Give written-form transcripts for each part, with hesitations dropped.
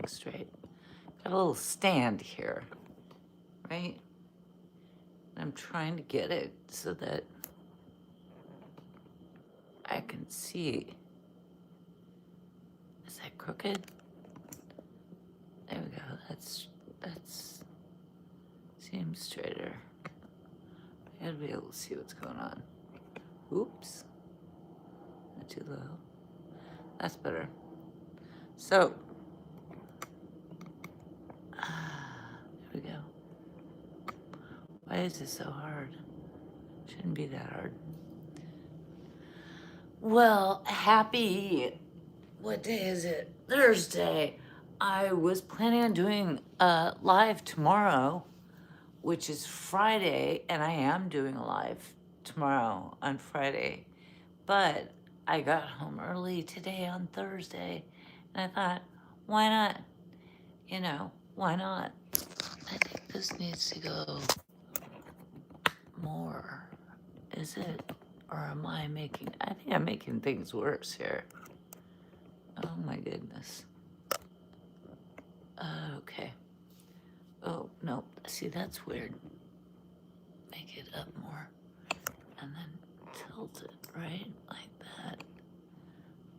things straight. Got a little stand here, right? And I'm trying to get it so that I can see. Is that crooked? There we go. That's seems straighter. I gotta be able to see what's going on. Oops. Not too low. That's better. So, there we go. Why is this so hard? Shouldn't be that hard. Well, happy, what day is it? Thursday. I was planning on doing a live tomorrow, which is Friday, and I am doing a live tomorrow on Friday. But I got home early today on Thursday, and I thought, why not? You know, why not? I think this needs to go more. Is it? Or am I making, I think I'm making things worse here. Oh my goodness. Okay. Oh, no, see, that's weird. Make it up more. And then tilt it, right? Like that.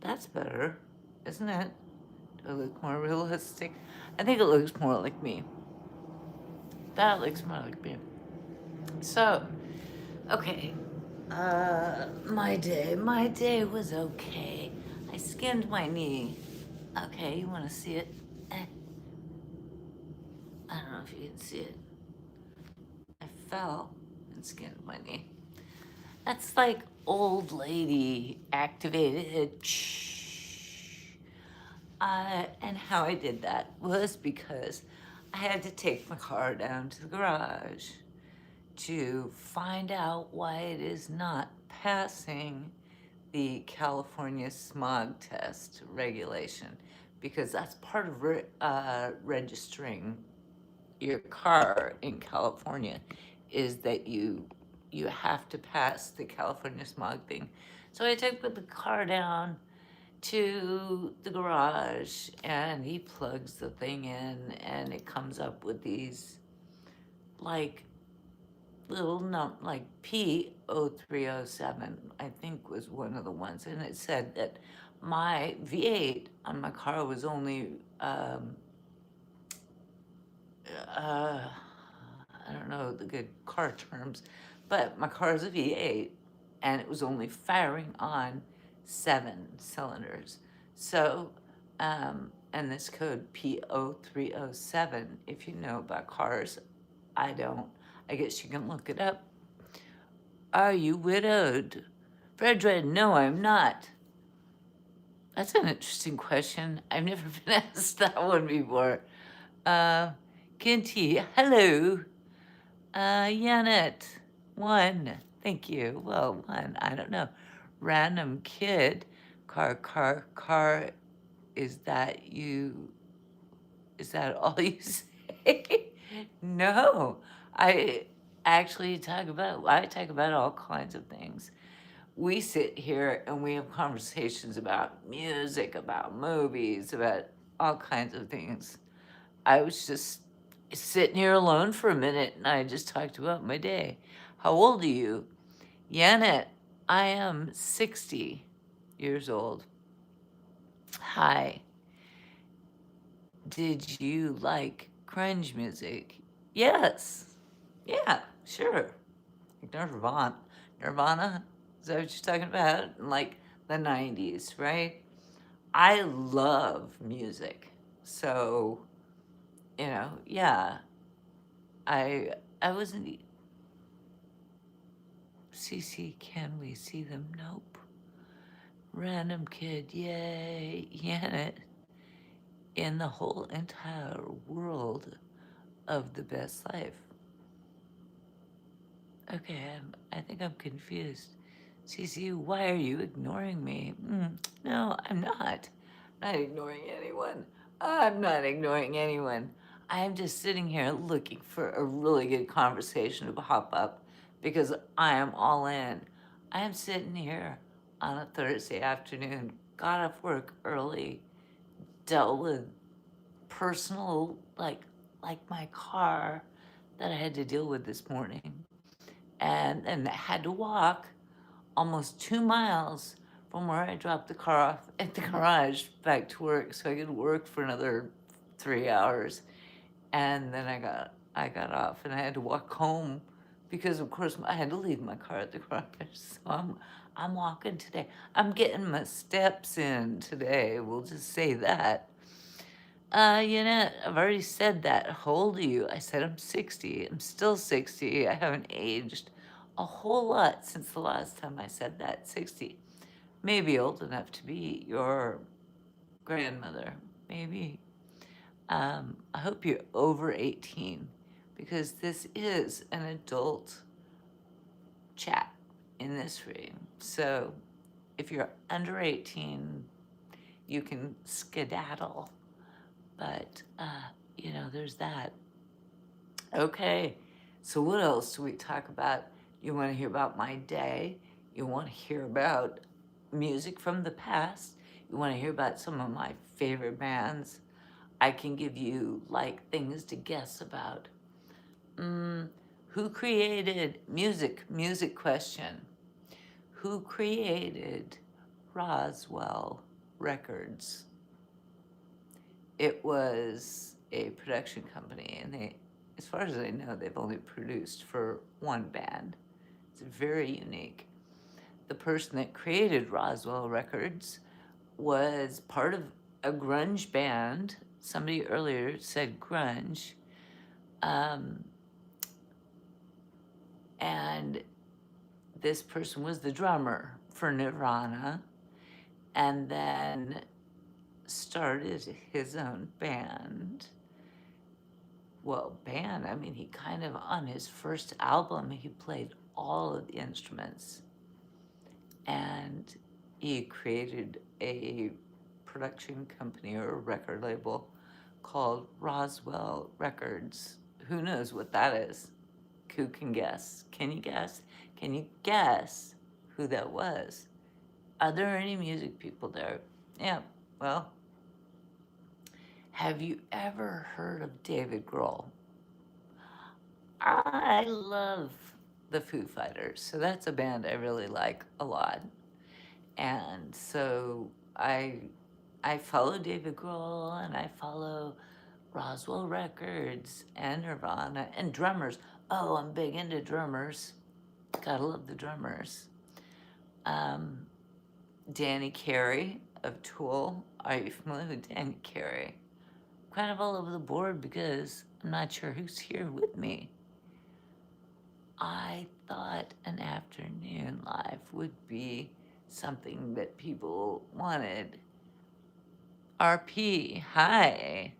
That's better, isn't it? Do I look more realistic? I think it looks more like me. That looks more like me. So, okay. My day was okay. I skinned my knee. Okay, you want to see it? I don't know if you can see it. I fell and skinned my knee. That's like old lady activated. And how I did that was because I had to take my car down to the garage to find out why it is not passing the California smog test regulation, because that's part of registering your car in California is that you have to pass the California smog thing. So I took the car down to the garage and he plugs the thing in and it comes up with these like little like P0307, I think was one of the ones, and it said that my V8 on my car was only I don't know the good car terms, but my car is a V8 and it was only firing on 7 cylinders. So, and this code P0307, if you know about cars, I don't. I guess you can look it up. Are you widowed? Fredred, no, I'm not. That's an interesting question. I've never been asked that one before. Kinty, hello. Janet, 1, thank you. Well, 1, I don't know. Random kid, car, is that all you say? No, I talk about all kinds of things. We sit here and we have conversations about music, about movies, about all kinds of things. I was just sitting here alone for a minute and I just talked about my day. How old are you? Janet, I am 60 years old. Hi. Did you like grunge music? Yes. Yeah, sure. Like Nirvana? Is that what you're talking about? In like the 90s, right? I love music. So, yeah. I wasn't. CC, can we see them? Nope. Random kid, yay. Janet, in the whole entire world of the best life. Okay, I think I'm confused. CC, why are you ignoring me? No, I'm not. I'm not ignoring anyone. I'm not ignoring anyone. I'm just sitting here looking for a really good conversation to pop up because I am all in. I am sitting here on a Thursday afternoon, got off work early, dealt with personal, like my car that I had to deal with this morning. And I had to walk almost 2 miles from where I dropped the car off at the garage back to work so I could work for another 3 hours. And then I got off and I had to walk home because of course I had to leave my car at the garage. So I'm walking today. I'm getting my steps in today. We'll just say that. I've already said that. How old are you? I said I'm 60. I'm still 60. I haven't aged a whole lot since the last time I said that. 60. Maybe old enough to be your grandmother. Maybe. I hope you're over 18 because this is an adult chat in this room. So if you're under 18, you can skedaddle. But, there's that. Okay, so what else do we talk about? You want to hear about my day? You want to hear about music from the past? You want to hear about some of my favorite bands? I can give you, things to guess about. Who created music question? Who created Roswell Records? It was a production company, and as far as I know, they've only produced for one band. It's very unique. The person that created Roswell Records was part of a grunge band. Somebody earlier said grunge. And this person was the drummer for Nirvana, and then started his own band. Well, I mean, he kind of, on his first album, he played all of the instruments. And he created a production company or a record label called Roswell Records. Who knows what that is? Who can guess? Can you guess? Can you guess who that was? Are there any music people there? Yeah, well, have you ever heard of David Grohl? I love the Foo Fighters, so that's a band I really like a lot. And so I follow David Grohl and I follow Roswell Records and Nirvana and drummers. Oh, I'm big into drummers. Gotta love the drummers. Danny Carey of Tool. Are you familiar with Danny Carey? Kind of all over the board because I'm not sure who's here with me. I thought an afternoon live would be something that people wanted. RP, hi.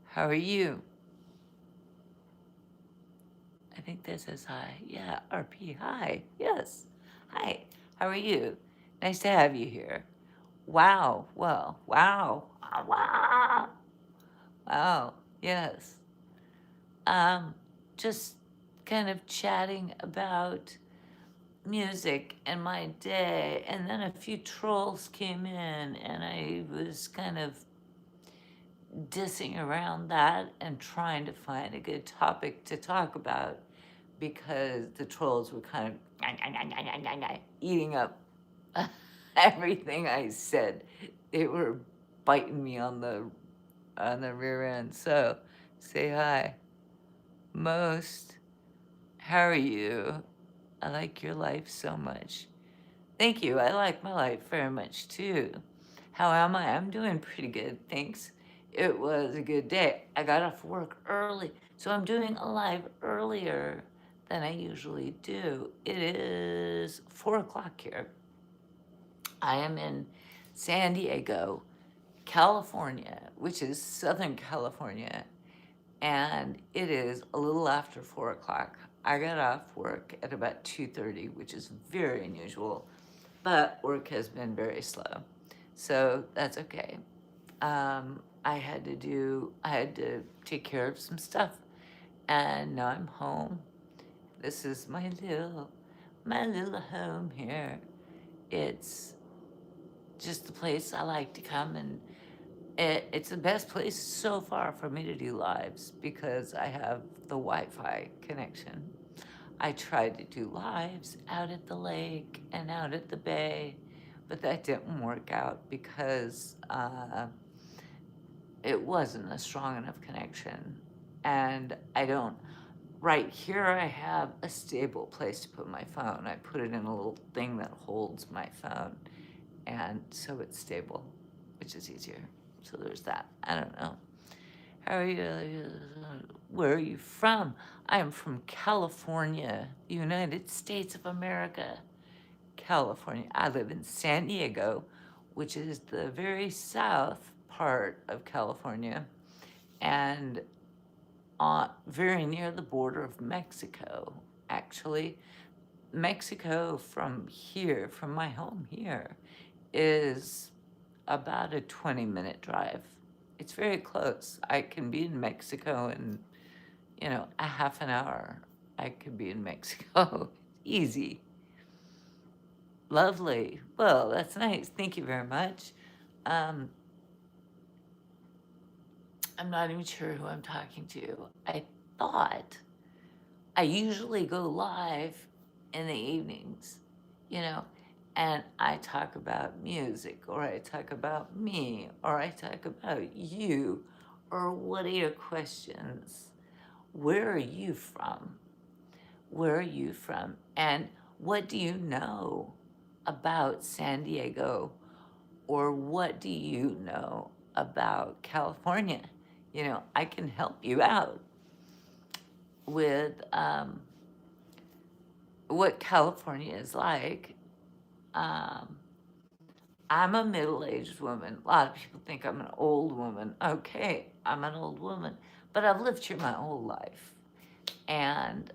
How are you? I think this says hi. Yeah, RP, hi. Yes. Hi. How are you? Nice to have you here. Wow. Well, wow. Wow. Wow. Yes. Just kind of chatting about music and my day, and then a few trolls came in and I was kind of dissing around that and trying to find a good topic to talk about because the trolls were kind of eating up everything I said. They were biting me on the rear end. So say hi. Most, how are you? I like your life so much. Thank you. I like my life very much too. How am I? I'm doing pretty good, thanks. It was a good day. I got off work early, so I'm doing a live earlier than I usually do. It is 4 o'clock here. I am in San Diego, California, which is Southern California, and it is a little after 4 o'clock. I got off work at about 2:30, which is very unusual, but work has been very slow, so that's okay. I had to take care of some stuff, and now I'm home. This is my little home here. It's just the place I like to come and It's the best place so far for me to do lives because I have the Wi-Fi connection. I tried to do lives out at the lake and out at the bay, but that didn't work out because it wasn't a strong enough connection. And I don't, right here I have a stable place to put my phone. I put it in a little thing that holds my phone, and so it's stable, which is easier. So there's that. I don't know. How are you? Where are you from? I am from California, United States of America. California. I live in San Diego, which is the very south part of California, and very near the border of Mexico. Actually, Mexico from here, from my home here, is about a 20-minute drive. It's very close. I can be in Mexico in, a half an hour. I could be in Mexico. Easy. Lovely. Well, that's nice. Thank you very much. Um, I'm not even sure who I'm talking to. I thought I usually go live in the evenings, you know, and I talk about music, or I talk about me, or I talk about you, or what are your questions? Where are you from? Where are you from? And what do you know about San Diego? Or what do you know about California? I can help you out with what California is like. Um, I'm a middle-aged woman. A lot of people think I'm an old woman. Okay, I'm an old woman, but I've lived here my whole life. And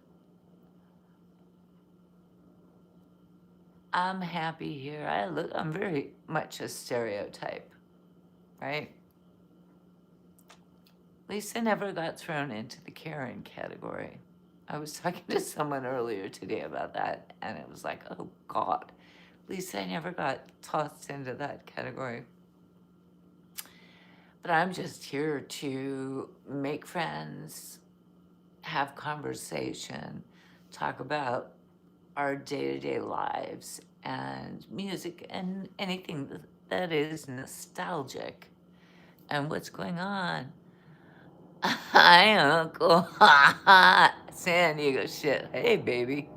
I'm happy here. I'm very much a stereotype, right? Lisa never got thrown into the Karen category. I was talking to someone earlier today about that, and it was like, oh God, Lisa never got tossed into that category. But I'm just here to make friends, have conversation, talk about our day-to-day lives and music and anything that is nostalgic and what's going on. Hi, Uncle. San Diego shit. Hey, baby.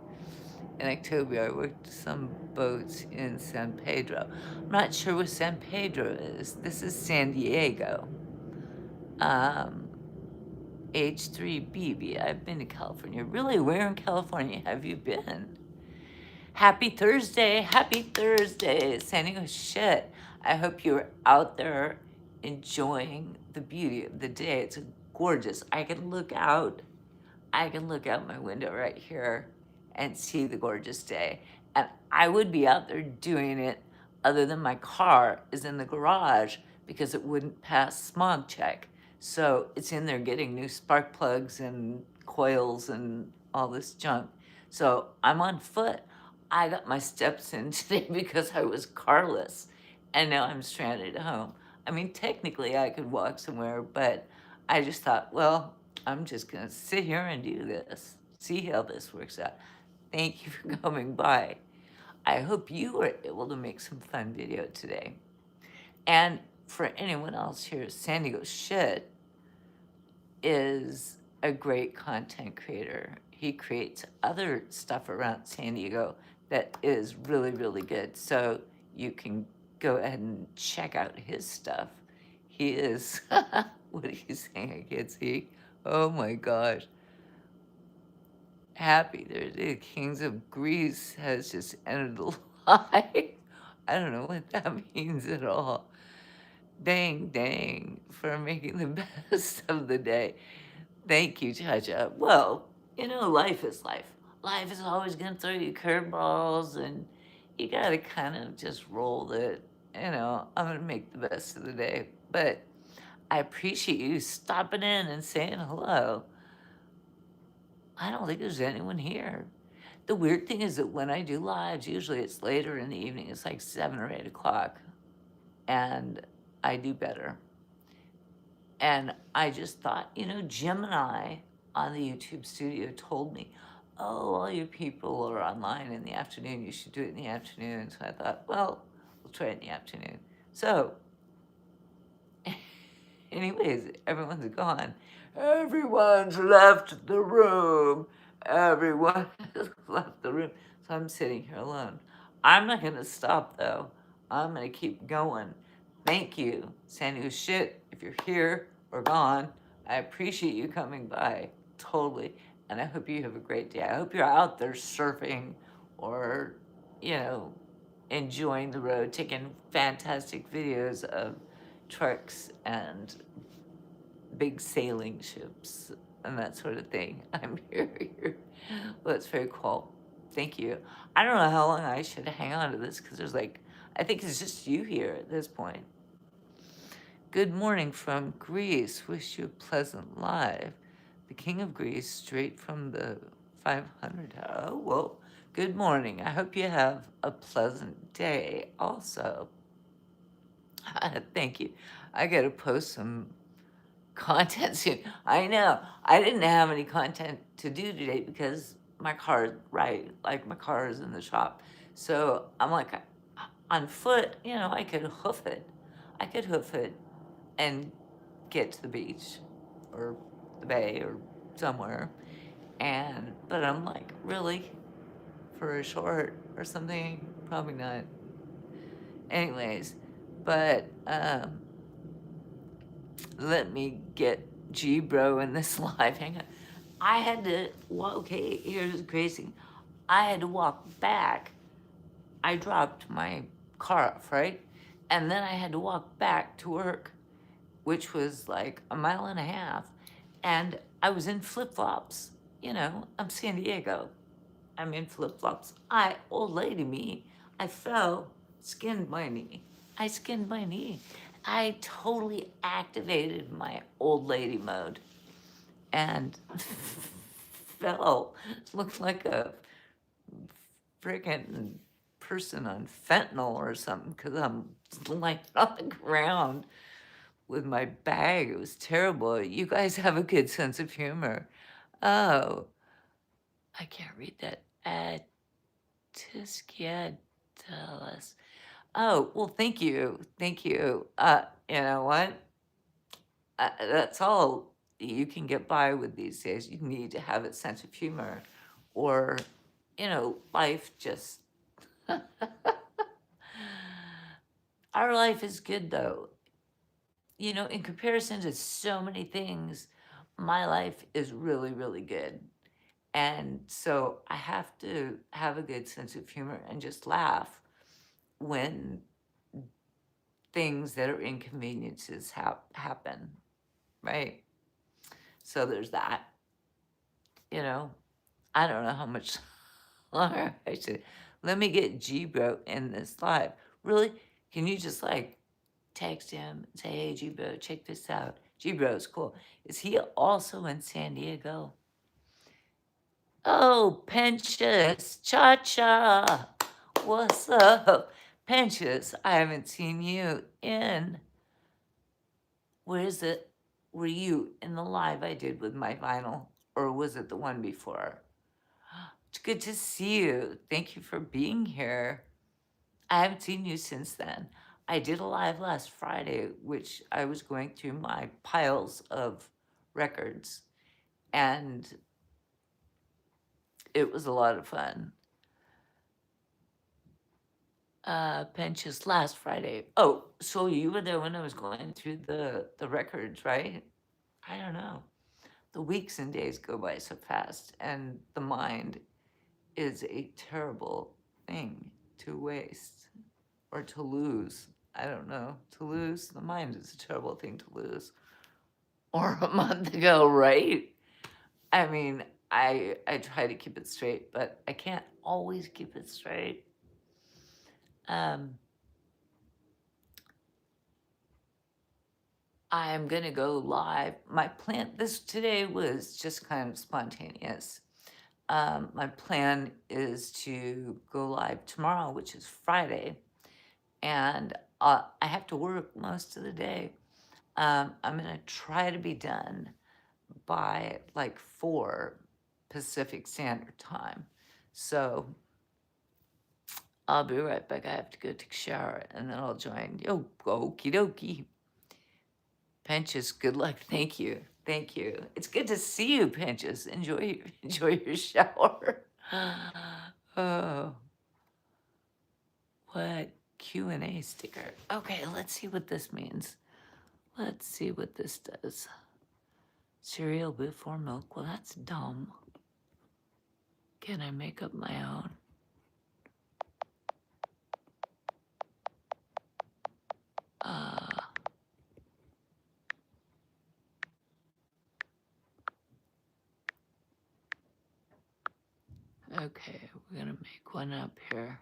In October, I worked some boats in San Pedro. I'm not sure what San Pedro is. This is San Diego. H3BB. I've been to California. Really, where in California have you been? Happy Thursday. Happy Thursday. San Diego shit. I hope you're out there enjoying the beauty of the day. It's gorgeous. I can look out my window right here and see the gorgeous day. And I would be out there doing it other than my car is in the garage because it wouldn't pass smog check. So it's in there getting new spark plugs and coils and all this junk. So I'm on foot. I got my steps in today because I was carless, and now I'm stranded at home. I mean, technically I could walk somewhere, but I just thought, well, I'm just gonna sit here and do this, see how this works out. Thank you for coming by. I hope you were able to make some fun video today. And for anyone else here, San Diego Shit is a great content creator. He creates other stuff around San Diego that is really, really good. So you can go ahead and check out his stuff. He is, what are you saying? I can't see. Oh my gosh. Happy. The Kings of Greece has just ended the live. I don't know what that means at all. Dang, for making the best of the day. Thank you, Chacha. Well, life is life. Life is always going to throw you curveballs, and you got to kind of just roll with it. I'm going to make the best of the day. But I appreciate you stopping in and saying hello. I don't think there's anyone here. The weird thing is that when I do lives, usually it's later in the evening. It's like 7 or 8 o'clock. And I do better. And I just thought, Gemini on the YouTube studio told me, oh, all your people are online in the afternoon. You should do it in the afternoon. So I thought, well, we'll try it in the afternoon. So, anyways, everyone's gone. Everyone's left the room. Everyone has left the room. So I'm sitting here alone. I'm not going to stop, though. I'm going to keep going. Thank you, Sandy was shit. If you're here or gone, I appreciate you coming by. Totally. And I hope you have a great day. I hope you're out there surfing or, you know, enjoying the road, taking fantastic videos of trucks and big sailing ships and that sort of thing. I'm here. Well, it's very cool. Thank you. I don't know how long I should hang on to this because I think it's just you here at this point. Good morning from Greece. Wish you a pleasant life. The King of Greece, straight from the 500. Oh, well, good morning. I hope you have a pleasant day also. Thank you. I got to post some content soon. I know. I didn't have any content to do today because my car, right, like my car is in the shop. So I'm like, on foot, I could hoof it. I could hoof it and get to the beach or the bay or somewhere. But I'm like, really? For a short or something? Probably not. Anyways, but let me get gBro in this live. Hang on. I had to, okay, here's the crazy. I had to walk back. I dropped my car off, right? And then I had to walk back to work, which was like a mile and a half. And I was in flip-flops. I'm San Diego. I'm in flip-flops. Old lady me, I fell, skinned my knee. I skinned my knee. I totally activated my old lady mode and fell. Looked like a freaking person on fentanyl or something because I'm laying on the ground with my bag. It was terrible. You guys have a good sense of humor. Oh, I can't read that. Tiskia. Oh, well, thank you. Thank you. You know what? That's all you can get by with these days. You need to have a sense of humor, or, life just. Our life is good, though. In comparison to so many things, my life is really, really good. And so I have to have a good sense of humor and just laugh when things that are inconveniences happen, right? So there's that. I don't know how much longer I should. Let me get gBro in this live. Really? Can you just text him and say, hey, gBro, check this out? gBro is cool. Is he also in San Diego? Oh, Pensius, Cha-Cha. What's up? Pensius, I haven't seen you in. Where is it? Were you in the live I did with my vinyl? Or was it the one before? It's good to see you. Thank you for being here. I haven't seen you since then. I did a live last Friday, which I was going through my piles of records, and it was a lot of fun. Pensius last Friday. Oh, so you were there when I was going through the records, right? I don't know. The weeks and days go by so fast, and the mind is a terrible thing to waste or to lose. I don't know. To lose the mind is a terrible thing to lose. Or a month ago, right? I mean, I try to keep it straight, but I can't always keep it straight. I'm gonna go live. My plan this today was just kind of spontaneous. My plan is to go live tomorrow, which is Friday, and I have to work most of the day. I'm gonna try to be done by like 4 Pacific Standard Time. So I'll be right back. I have to go take a shower and then I'll join. Yo, okie dokie. Penches, good luck. Thank you. Thank you. It's good to see you, Penches. Enjoy your shower. Oh, what Q&A sticker. Okay, let's see what this means. Let's see what this does. Cereal before milk. Well, that's dumb. Can I make up my own? Okay, we're gonna make one up here.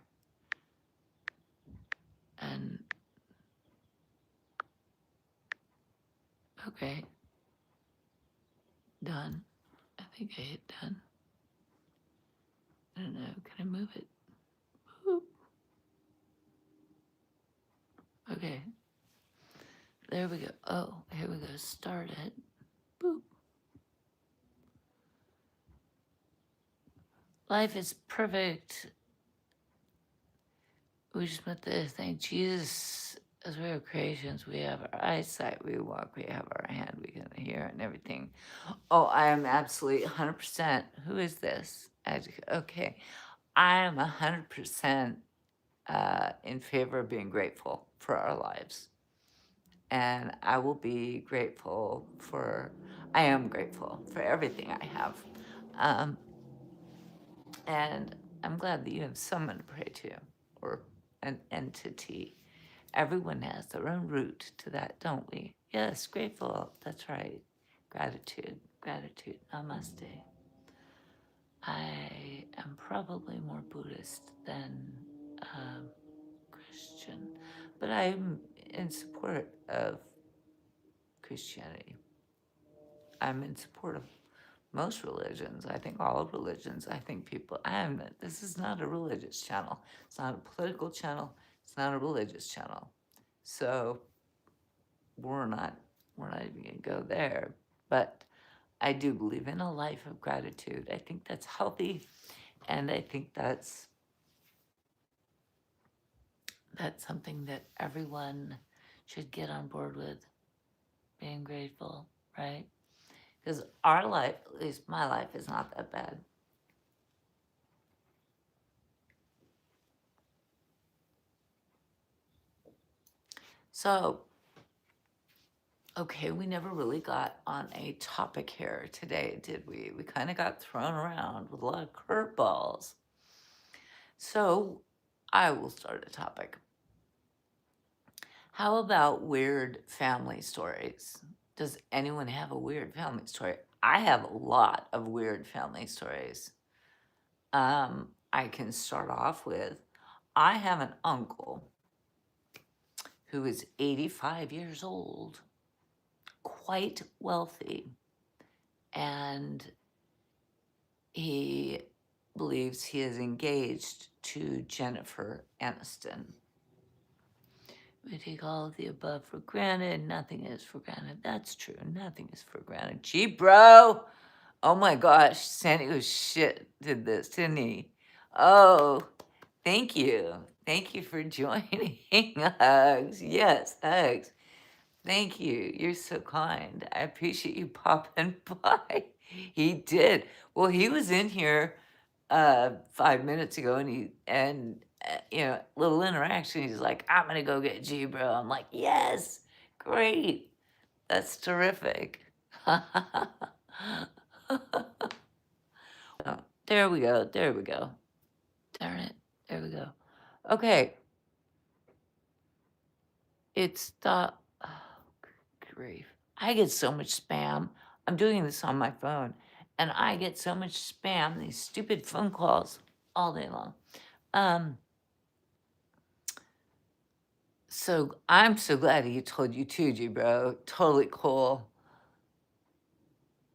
And, okay. Done. I think I hit done. I don't know, can I move it? Boop. Okay. There we go. Oh, here we go. Start it. Boop. Life is perfect. We just met this thing. Jesus, as we are creations, we have our eyesight, we walk, we have our hand, we can hear and everything. Oh, I am absolutely 100%. Who is this? Okay. I am 100% in favor of being grateful for our lives. And I will be grateful I am grateful for everything I have. And I'm glad that you have someone to pray to or an entity. Everyone has their own root to that, don't we? Yes, grateful. That's right. Gratitude. Namaste. I am probably more Buddhist than Christian, but I'm in support of Christianity. I'm in support of most religions. I think all religions. I think people. This is not a religious channel. It's not a political channel. It's not a religious channel. So we're not even gonna go there. But I do believe in a life of gratitude. I think that's healthy, and I think that's something that everyone should get on board with. Being grateful, right? Because our life, at least my life, is not that bad. So, okay, we never really got on a topic here today, did we? We kind of got thrown around with a lot of curveballs. So, I will start a topic. How about weird family stories? Does anyone have a weird family story? I have a lot of weird family stories. I can start off with, I have an uncle who is 85 years old, quite wealthy, and he believes he is engaged to Jennifer Aniston. We take all of the above for granted. Nothing is for granted. That's true. Nothing is for granted. gBro! Oh my gosh, San Diego shit did this, didn't he? Oh, thank you. Thank you for joining. Hugs. Yes, hugs. Thank you. You're so kind. I appreciate you popping by. He did. Well, he was in here 5 minutes ago, and little interaction. He's like, I'm gonna go get gBro. I'm like, yes, great. That's terrific. Oh, there we go. Darn it. There we go. Okay. It's the oh, grief. I get so much spam. I'm doing this on my phone, and I get so much spam, these stupid phone calls all day long. So I'm so glad he told you too, gBro. Totally cool.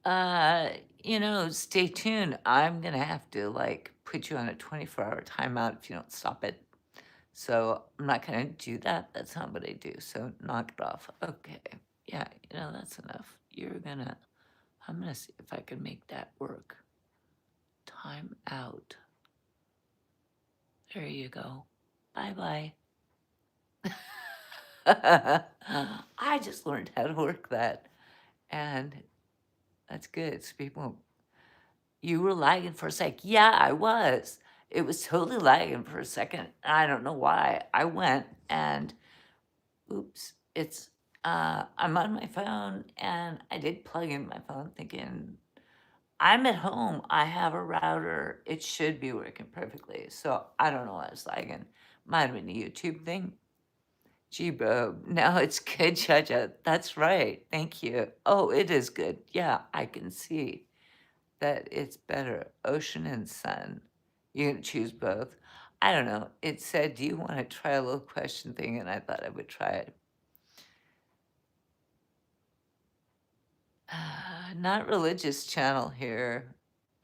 Stay tuned. I'm gonna have to put you on a 24-hour timeout if you don't stop it. So I'm not gonna do that. That's not what I do. So knock it off. Okay. Yeah, that's enough. I'm gonna see if I can make that work. Time out. There you go. Bye bye. I just learned how to work that. And that's good. So people, you were lagging for a sec. Yeah, I was. It was totally lagging for a second. I don't know why. I went and oops, I'm on my phone and I did plug in my phone thinking I'm at home. I have a router. It should be working perfectly. So I don't know why it's lagging. Might have been a YouTube thing. gBro, now it's good, Chacha. That's right. Thank you. Oh, it is good. Yeah, I can see that it's better. Ocean and sun. You can choose both. I don't know. It said, do you want to try a little question thing? And I thought I would try it. Not religious channel here.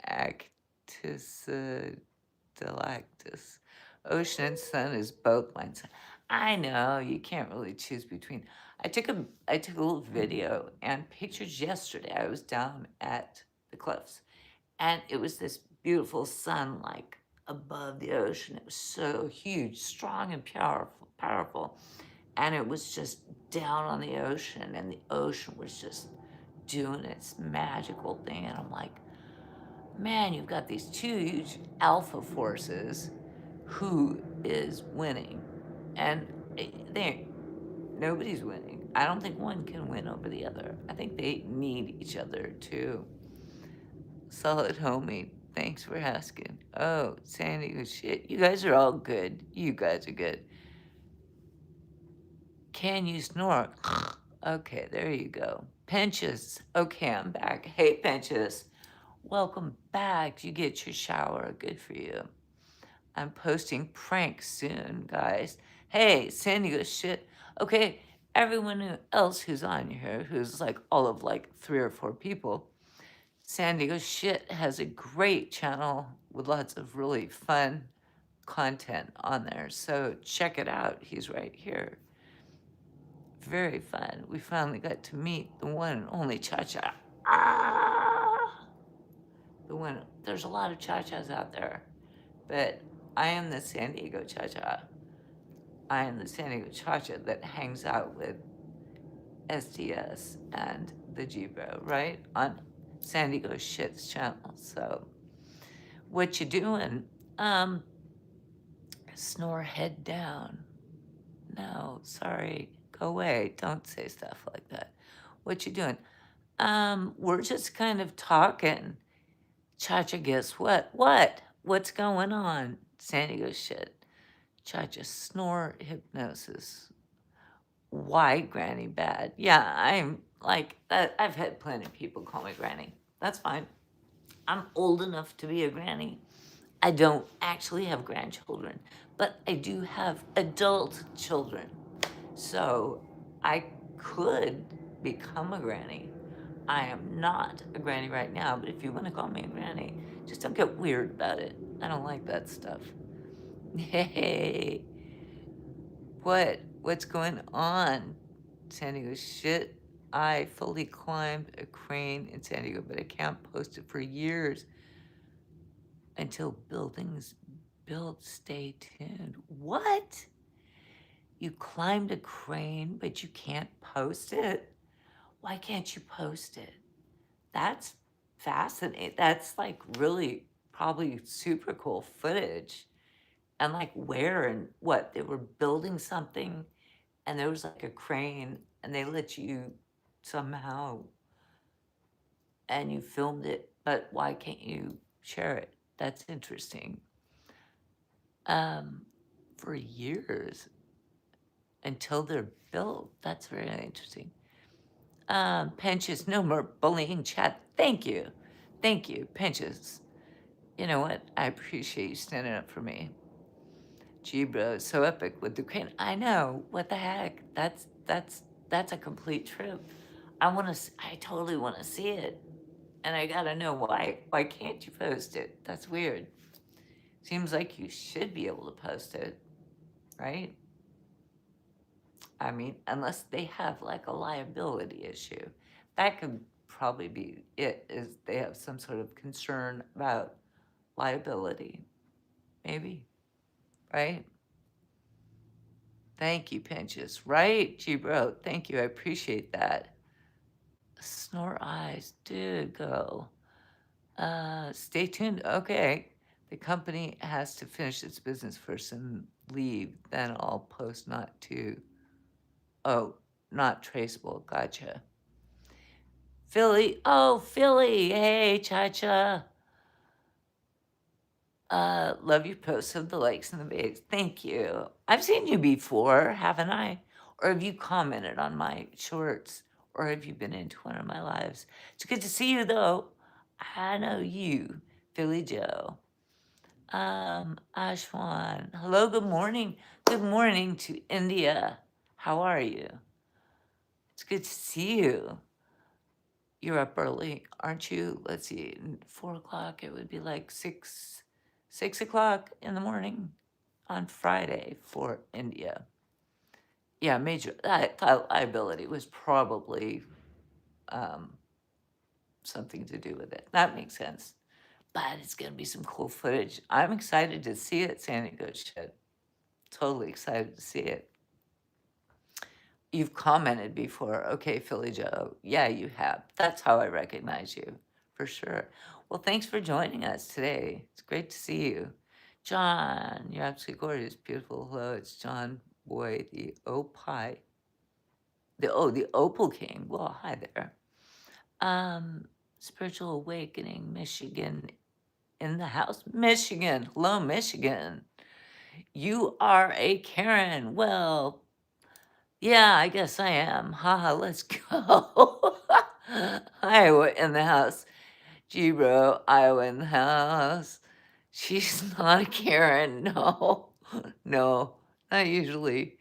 Actus Delectus. Ocean and sun is both mine. I know you can't really choose between. I took a little video and pictures yesterday. I was down at the cliffs, and it was this beautiful sun like above the ocean. It was so huge, strong, and powerful, and it was just down on the ocean, and the ocean was just doing its magical thing. And I'm like, man, you've got these two huge alpha forces. Who is winning? And nobody's winning. I don't think one can win over the other. I think they need each other too. Solid homie, thanks for asking. Oh, San Diego shit. You guys are all good. You guys are good. Can you snore? Okay, there you go. Pinches. Okay, I'm back. Hey, Pinches. Welcome back. You get your shower. Good for you. I'm posting pranks soon, guys. Hey, San Diego shit. Okay, everyone else who's on here, who's like all of like 3 or 4 people, San Diego shit has a great channel with lots of really fun content on there. So check it out. He's right here. Very fun. We finally got to meet the one and only Cha-Cha. Ah! There's a lot of Cha-Chas out there, but I am the San Diego Cha-Cha. I am the San Diego Cha-Cha that hangs out with SDS and the gBro, right? On San Diego Shit's channel. So, what you doing? Snore head down. No, sorry. Go away. Don't say stuff like that. What you doing? We're just kind of talking. Cha-Cha, guess what? What? What's going on? San Diego shit. Cha-Cha snore hypnosis. Why Granny bad? Yeah, I'm like, I've had plenty of people call me Granny. That's fine. I'm old enough to be a granny. I don't actually have grandchildren, but I do have adult children. So I could become a granny. I am not a granny right now, but if you want to call me a granny, just don't get weird about it. I don't like that stuff. Hey, what's going on? San Diego shit. I fully climbed a crane in San Diego, but I can't post it for years until buildings built. Stay tuned. What? You climbed a crane, but you can't post it? Why can't you post it? That's fascinating. That's like really probably super cool footage. And like where and what? They were building something and there was like a crane and they let you somehow and you filmed it, but why can't you share it? That's interesting. For years until they're built. That's very interesting. Pinches, no more bullying chat. Thank you. Thank you, Pinches. You know what? I appreciate you standing up for me. gBro is so epic with the crane. I know. What the heck? That's a complete trip. I totally wanna see it. And I gotta know why. Why can't you post it? That's weird. Seems like you should be able to post it, right? I mean, unless they have like a liability issue. That could probably be it, is they have some sort of concern about liability. Maybe, right? Thank you, Pinches. Right, gBro. Thank you. I appreciate that. Snore eyes did go. Stay tuned. Okay. The company has to finish its business first and leave. Then I'll post not to. Oh, not traceable. Gotcha. Philly. Oh, Philly. Hey, Cha-Cha. Love your posts of the likes and the babes. Thank you. I've seen you before, haven't I? Or have you commented on my shorts? Or have you been into one of my lives? It's good to see you, though. I know you, Philly Joe. Ashwan. Hello, good morning. Good morning to India. How are you? It's good to see you. You're up early, aren't you? Let's see, 4 o'clock. It would be like 6 o'clock in the morning on Friday for India. Yeah, major that liability was probably something to do with it. That makes sense. But it's gonna be some cool footage. I'm excited to see it, San Diego shit. Totally excited to see it. You've commented before. Okay, Philly Joe. Yeah, you have. That's how I recognize you, for sure. Well, thanks for joining us today. It's great to see you. John, you're absolutely gorgeous, beautiful. Hello, it's John Boy, the Opie. The Opal King. Well, hi there. Spiritual Awakening, Michigan in the house. Michigan. Hello, Michigan. You are a Karen. Well, yeah, I guess I am. Haha, let's go. Iowa in the house. gBro, Iowa in the house. She's not a Karen. No, no, not usually.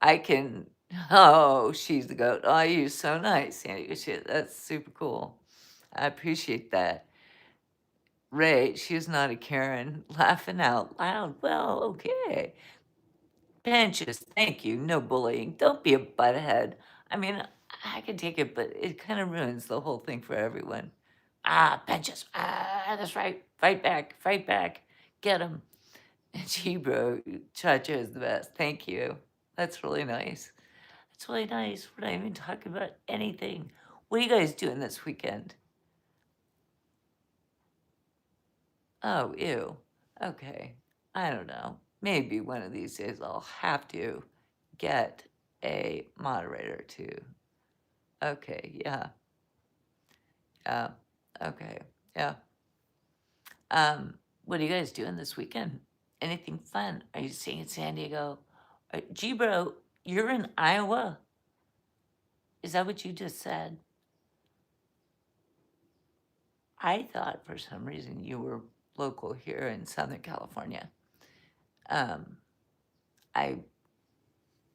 I can. Oh, she's the goat. Oh, you're so nice, Sandy. Shit, that's super cool. I appreciate that. Ray, she's not a Karen. Laughing out loud. Well, okay. Pinches, thank you. No bullying. Don't be a butthead. I mean, I can take it, but it kind of ruins the whole thing for everyone. Ah, Pinches. Ah, that's right. Fight back. Fight back. Get him. Gee, bro. Cha-Cha is the best. Thank you. That's really nice. That's really nice. We're not even talking about anything. What are you guys doing this weekend? Oh, ew. Okay. I don't know. Maybe one of these days I'll have to get a moderator too. Okay, yeah. Okay, yeah. What are you guys doing this weekend? Anything fun? Are you staying in San Diego? gBro, you're in Iowa? Is that what you just said? I thought for some reason you were local here in Southern California. Um, I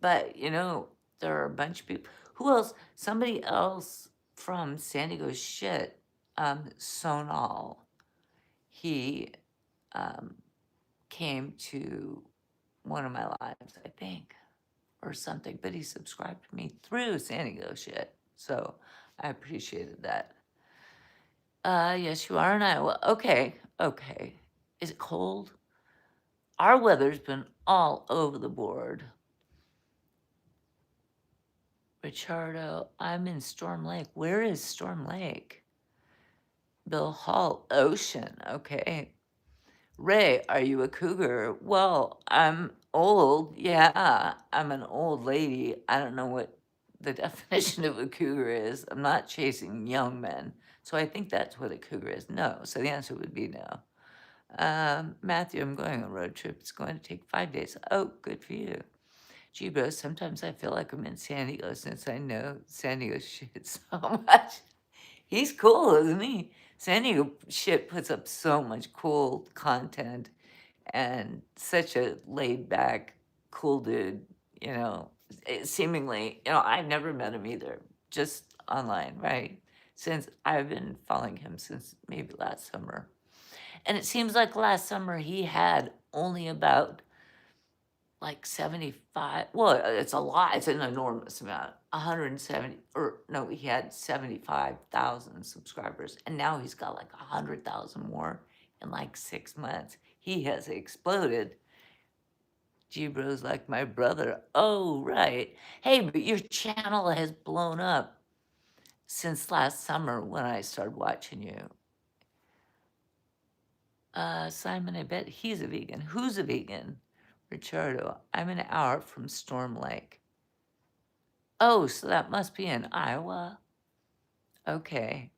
But, there are a bunch of people. Who else? Somebody else from San Diego shit, Sonal. He came to one of my lives, I think, or something, but he subscribed to me through San Diego shit. So I appreciated that. Yes, you are in Iowa. Okay, okay. Is it cold? Our weather's been all over the board. Richardo, I'm in Storm Lake. Where is Storm Lake? Bill Hall, Ocean. Okay. Ray, are you a cougar? Well, I'm old. Yeah, I'm an old lady. I don't know what the definition of a cougar is. I'm not chasing young men. So I think that's what a cougar is. No. So the answer would be no. Matthew, I'm going on a road trip. It's going to take 5 days. Oh, good for you. gBro, sometimes I feel like I'm in San Diego since I know San Diego shit so much. He's cool, isn't he? San Diego shit puts up so much cool content and such a laid back, cool dude, seemingly, I've never met him either, just online, right? Since I've been following him since maybe last summer. And it seems like last summer he had only about like 75, well, it's a lot, it's an enormous amount, 170, or no, he had 75,000 subscribers, and now he's got like 100,000 more in like 6 months. He has exploded. gBro's like my brother. Oh, right. Hey, but your channel has blown up since last summer when I started watching you. Simon, I bet he's a vegan. Who's a vegan? Richardo, I'm an hour from Storm Lake. Oh, so that must be in Iowa. Okay.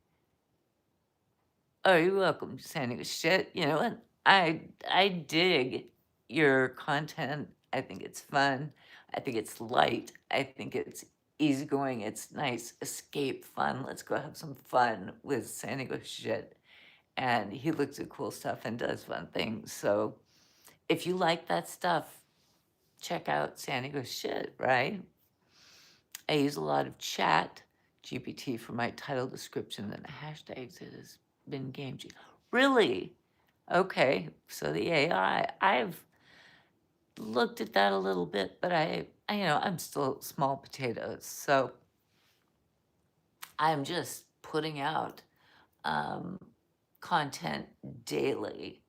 Oh, you're welcome, Sandy. Shit, you know what? I dig your content. I think it's fun. I think it's light. I think it's easygoing. It's nice, escape fun. Let's go have some fun with San Diego shit. And he looks at cool stuff and does fun things. So if you like that stuff, check out San Diego shit, right? I use a lot of chat GPT for my title description and hashtags. It has been game changer. Really? Okay, so the AI, I've looked at that a little bit, but I'm still small potatoes. So I'm just putting out content daily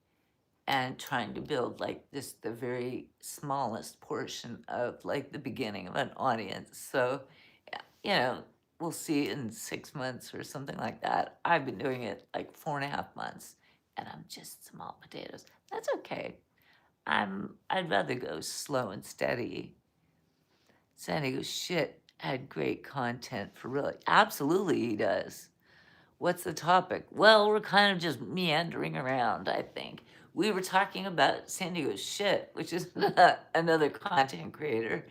and trying to build like this the very smallest portion of like the beginning of an audience. So, we'll see in 6 months or something like that. I've been doing it like 4.5 months, and I'm just small potatoes. That's okay. I'd rather go slow and steady. San Diego shit had great content for really. Absolutely, he does. What's the topic? Well, we're kind of just meandering around, I think. We were talking about San Diego shit, which is another content creator.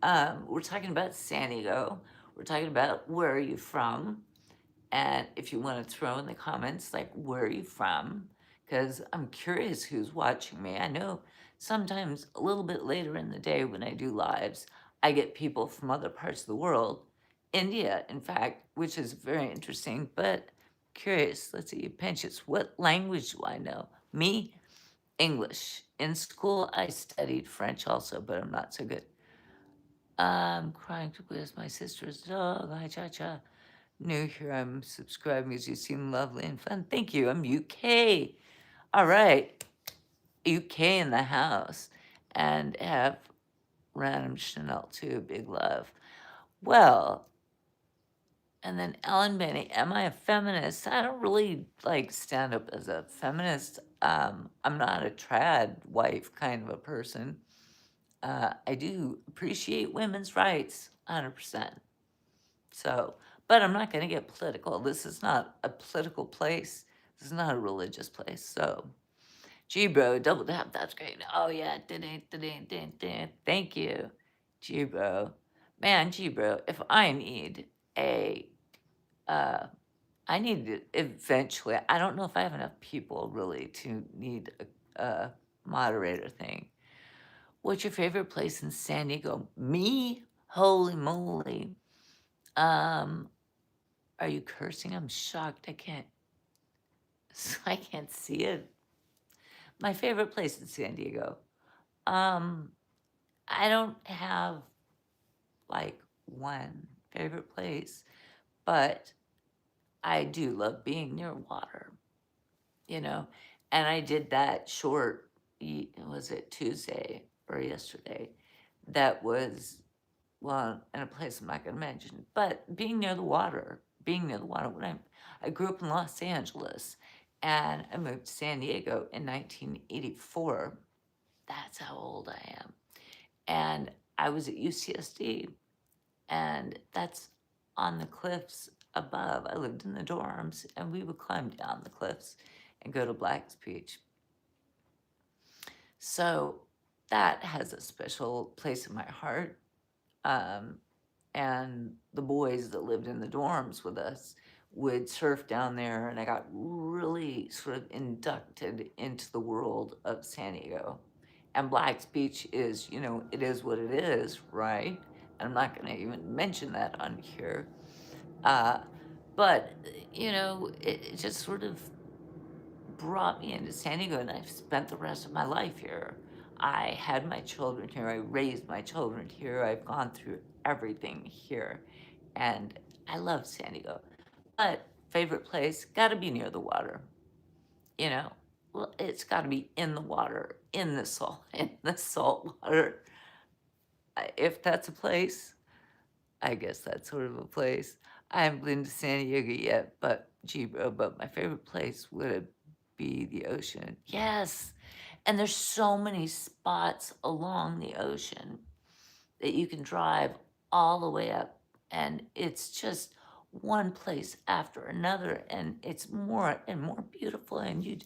We're talking about San Diego. We're talking about where are you from? And if you want to throw in the comments, like, where are you from? Because I'm curious who's watching me. I know sometimes a little bit later in the day when I do lives, I get people from other parts of the world, India, in fact, which is very interesting, but curious. Let's see, Pinches, what language do I know? Me, English. In school, I studied French also, but I'm not so good. I'm crying to with my sister's dog. Hi, cha-cha. New here, I'm subscribing because you seem lovely and fun. Thank you. I'm UK. All right. UK in the house. And have random Chanel too. Big love. Well, and then Ellen Benny, am I a feminist? I don't really like stand up as a feminist. I'm not a trad wife kind of a person. I do appreciate women's rights, 100%. So, but I'm not going to get political. This is not a political place. This is not a religious place. So, gBro, double tap. That's great. Oh yeah, thank you, gBro. Man, gBro, if I need a, I need to eventually. I don't know if I have enough people really to need a moderator thing. What's your favorite place in San Diego? Me? Holy moly. Um, Are you cursing? I'm shocked. I can't see it. My favorite place in San Diego. Um, I don't have like one favorite place, but I do love being near water, you know. And I did that short, was it Tuesday or yesterday? That was, well, in a place I'm not going to mention, but being near the water. I grew up in Los Angeles and I moved to San Diego in 1984. That's how old I am. And I was at UCSD, and that's on the cliffs above. I lived in the dorms, and we would climb down the cliffs and go to Black's Beach. So that has a special place in my heart. And the boys that lived in the dorms with us would surf down there, and I got really sort of inducted into the world of San Diego. And Black's Beach is, it is what it is, right? And I'm not going to even mention that on here. But, it just sort of brought me into San Diego, and I've spent the rest of my life here. I had my children here. I raised my children here. I've gone through everything here. And I love San Diego. But favorite place, gotta be near the water. You know, well, it's gotta be in the water, in the salt, in the salt water. If that's a place, I guess that's sort of a place. I haven't been to San Diego yet, but gBro, but my favorite place would be the ocean. Yes. And there's so many spots along the ocean that you can drive all the way up, and it's just one place after another, and it's more and more beautiful, and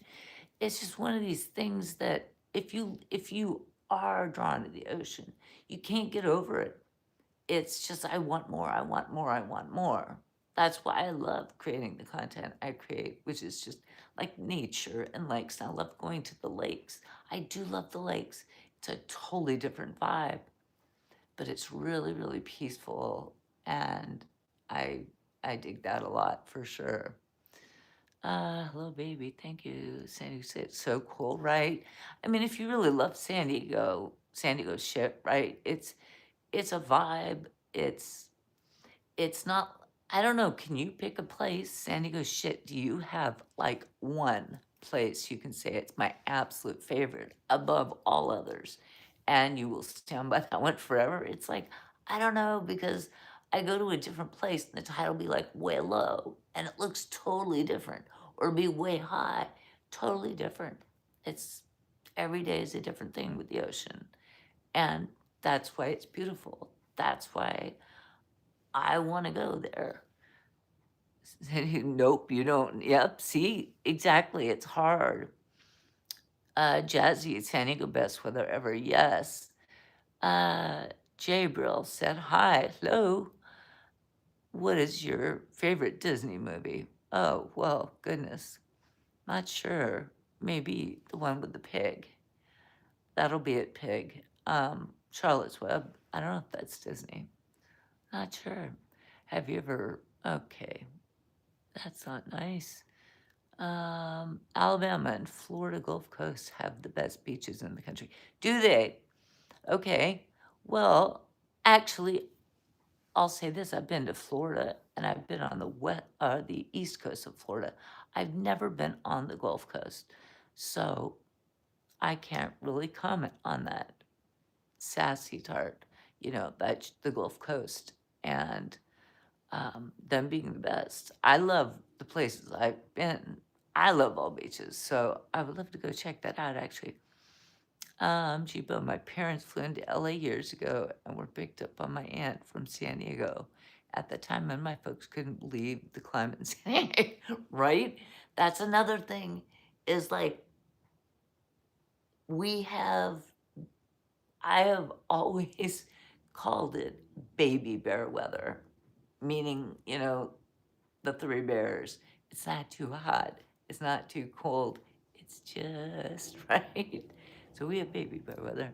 it's just one of these things that if you are drawn to the ocean, you can't get over it. It's just, I want more, I want more, I want more. That's why I love creating the content I create, which is just like nature and lakes. I love going to the lakes. I do love the lakes. It's a totally different vibe, but it's really, really peaceful. And I I dig that a lot for sure. Hello, baby. Thank you. San Diego State. So cool, right? I mean, if you really love San Diego shit, right? It's a vibe. It's not, I don't know, can you pick a place? San Diego shit, do you have like one place you can say it's my absolute favorite above all others? And you will stand by that one forever? It's like, I don't know, because I go to a different place and the tide will be like way low and it looks totally different, or be way high, totally different. It's every day is a different thing with the ocean. And that's why it's beautiful. That's why I want to go there. Nope, you don't. Yep, see, exactly. It's hard. Jazzy, San Diego, best weather ever. Yes. Uh, Brill said, hi, hello. What is your favorite Disney movie? Oh, well, goodness. Not sure. Maybe the one with the pig. That'll be it, pig. Charlotte's Web. I don't know if that's Disney. Not sure. Have you ever? Okay, that's not nice. Alabama and Florida Gulf Coast have the best beaches in the country. Do they? Okay. Well, actually, I'll say this: I've been to Florida, and I've been on the east coast of Florida. I've never been on the Gulf Coast, so I can't really comment on that. Sassy tart, that's the Gulf Coast, and them being the best. I love the places I've been. I love all beaches, so I would love to go check that out actually. But my parents flew into LA years ago and were picked up by my aunt from San Diego at the time, and my folks couldn't believe the climate in San Diego, right? That's another thing, is like, we have, I have always called it baby bear weather, meaning, the three bears. It's not too hot. It's not too cold. It's just right. So we have baby bear weather.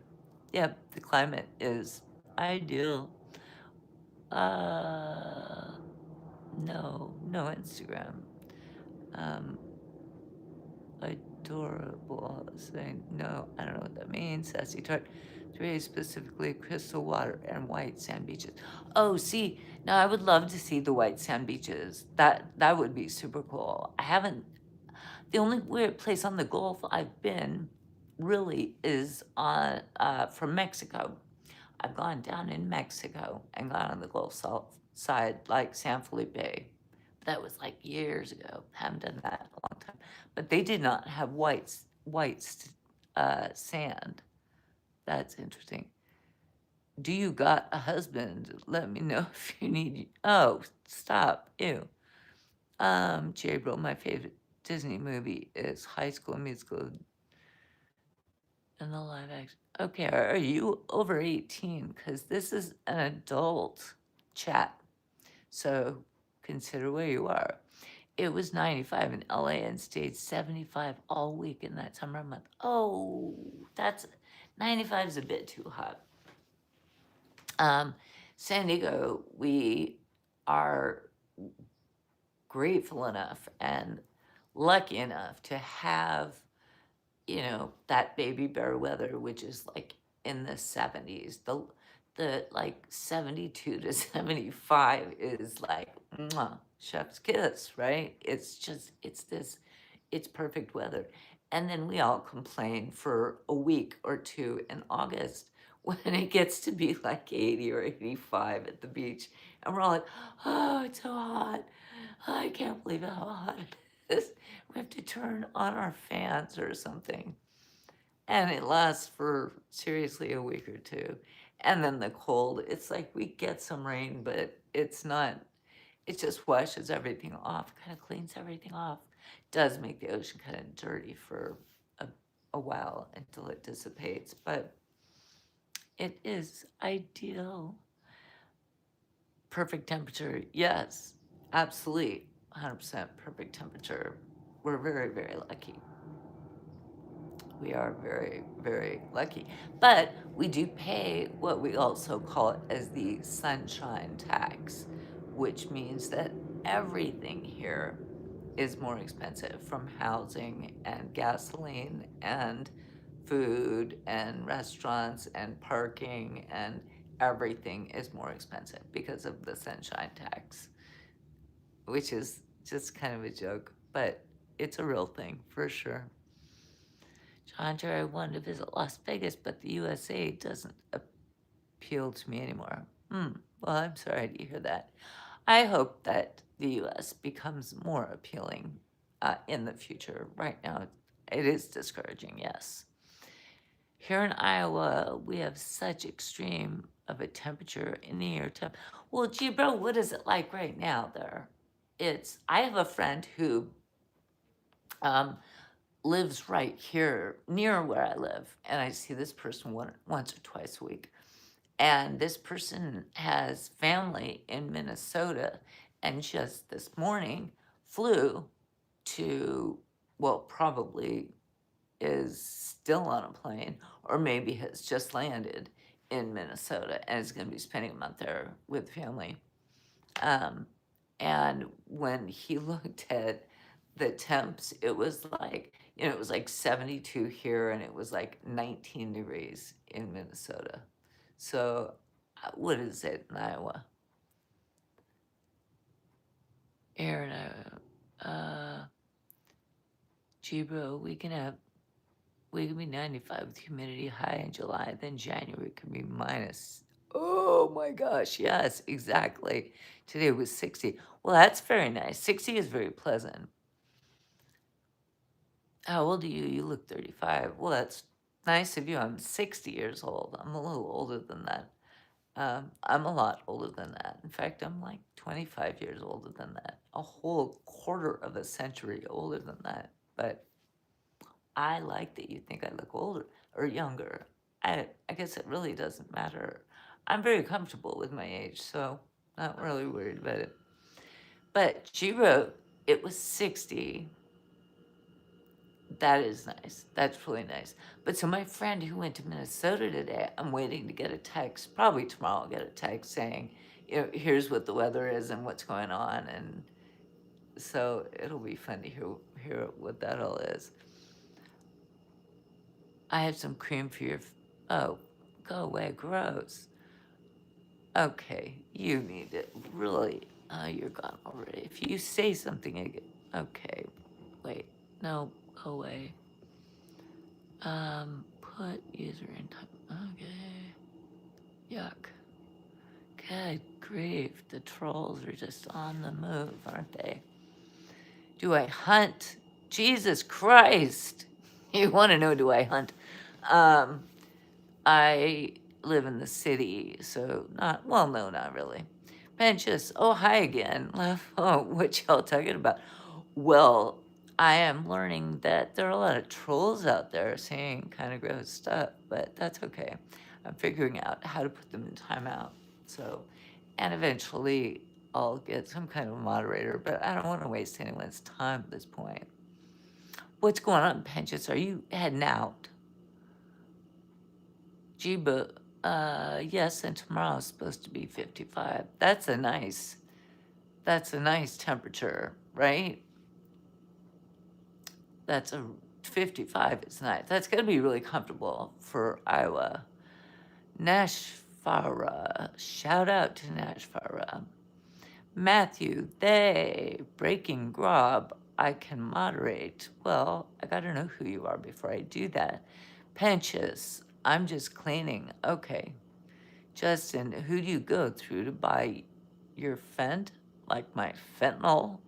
Yep, the climate is ideal. No Instagram. Um, Adorable. Saying no, I don't know what that means. Sassy tart. Three specifically crystal water and white sand beaches. Oh, see, now I would love to see the white sand beaches. That would be super cool. I haven't. The only weird place on the Gulf I've been really is on from Mexico. I've gone down in Mexico and gone on the Gulf side, like San Felipe. That was like years ago. Haven't done that in a long time. But they did not have white sand. That's interesting. Do you got a husband? Let me know if you need. Oh, stop. Ew. J-Bro, my favorite Disney movie is High School Musical and the live action. Okay, are you over 18? Because this is an adult chat. So consider where you are. It was 95 in LA and stayed 75 all week in that summer month. Oh, 95 is a bit too hot. San Diego, we are grateful enough and lucky enough to have that baby bear weather, which is like in the 70s. The like 72 to 75 is like mwah, chef's kiss, right? It's perfect weather. And then we all complain for a week or two in August when it gets to be like 80 or 85 at the beach. And we're all like, oh, it's so hot. I can't believe how hot it is. We have to turn on our fans or something. And it lasts for seriously a week or two. And then the cold, it's like we get some rain, but it's not, it just washes everything off, kind of cleans everything off. Does make the ocean kind of dirty for a, a while until it dissipates, but it is ideal. Perfect temperature, yes, absolutely, 100% perfect temperature. We're very, very lucky. We are very, very lucky. But we do pay what we also call it as the sunshine tax, which means that everything here is more expensive, from housing and gasoline and food and restaurants and parking, and everything is more expensive because of the sunshine tax, which is just kind of a joke, but it's a real thing for sure. John Jerry wanted to visit Las Vegas, but the USA doesn't appeal to me anymore. Well, I'm sorry to hear that. I hope that the US becomes more appealing in the future. Right now, it is discouraging, yes. Here in Iowa, we have such extreme of a temperature in the year. Well, gBro, what is it like right now there? I have a friend who um, lives right here near where I live, and I see this person once or twice a week. And this person has family in Minnesota, and just this morning flew to, well, probably is still on a plane, or maybe has just landed in Minnesota and is going to be spending a month there with family. Um, and when he looked at the temps, it was like, it was like 72 here and it was like 19 degrees in Minnesota. So, what is it in Iowa? Aaron, gBro, we can be 95 with humidity high in July, then January can be minus. Oh my gosh, yes, exactly. Today was 60. Well, that's very nice. 60 is very pleasant. How old are you? You look 35. Well, that's nice of you. I'm 60 years old. I'm a little older than that. I'm a lot older than that. In fact, I'm like 25 years older than that. A whole quarter of a century older than that. But I like that you think I look older or younger. I guess it really doesn't matter. I'm very comfortable with my age, so not really worried about it. But she wrote it was 60. That is nice. That's really nice. But so my friend who went to Minnesota today, I'm waiting to get a text. Probably tomorrow I'll get a text saying, here's what the weather is and what's going on. And so it'll be fun to hear what that all is. I have some cream for your. Oh, go away, gross. Okay, you need it. Really? You're gone already. If you say something again. Okay, wait. No, go away. Put user in time. Okay. Yuck. Good grief. The trolls are just on the move, aren't they? Do I hunt? Jesus Christ. You want to know, do I hunt? I live in the city, so no, not really. Benches, oh, hi again. Oh, what y'all talking about? Well, I am learning that there are a lot of trolls out there saying kind of gross stuff, but that's okay. I'm figuring out how to put them in timeout. So, and eventually I'll get some kind of moderator, but I don't want to waste anyone's time at this point. What's going on, Penches? Are you heading out? Gee, but yes, and tomorrow's supposed to be 55. That's a nice temperature, right? That's a 55 is nice. That's going to be really comfortable for Iowa. Nashvara. Shout out to Nashvara. Matthew, they, Breaking Grob, I can moderate. Well, I got to know who you are before I do that. Penches, I'm just cleaning. Okay. Justin, who do you go through to buy your fent? Like my fentanyl?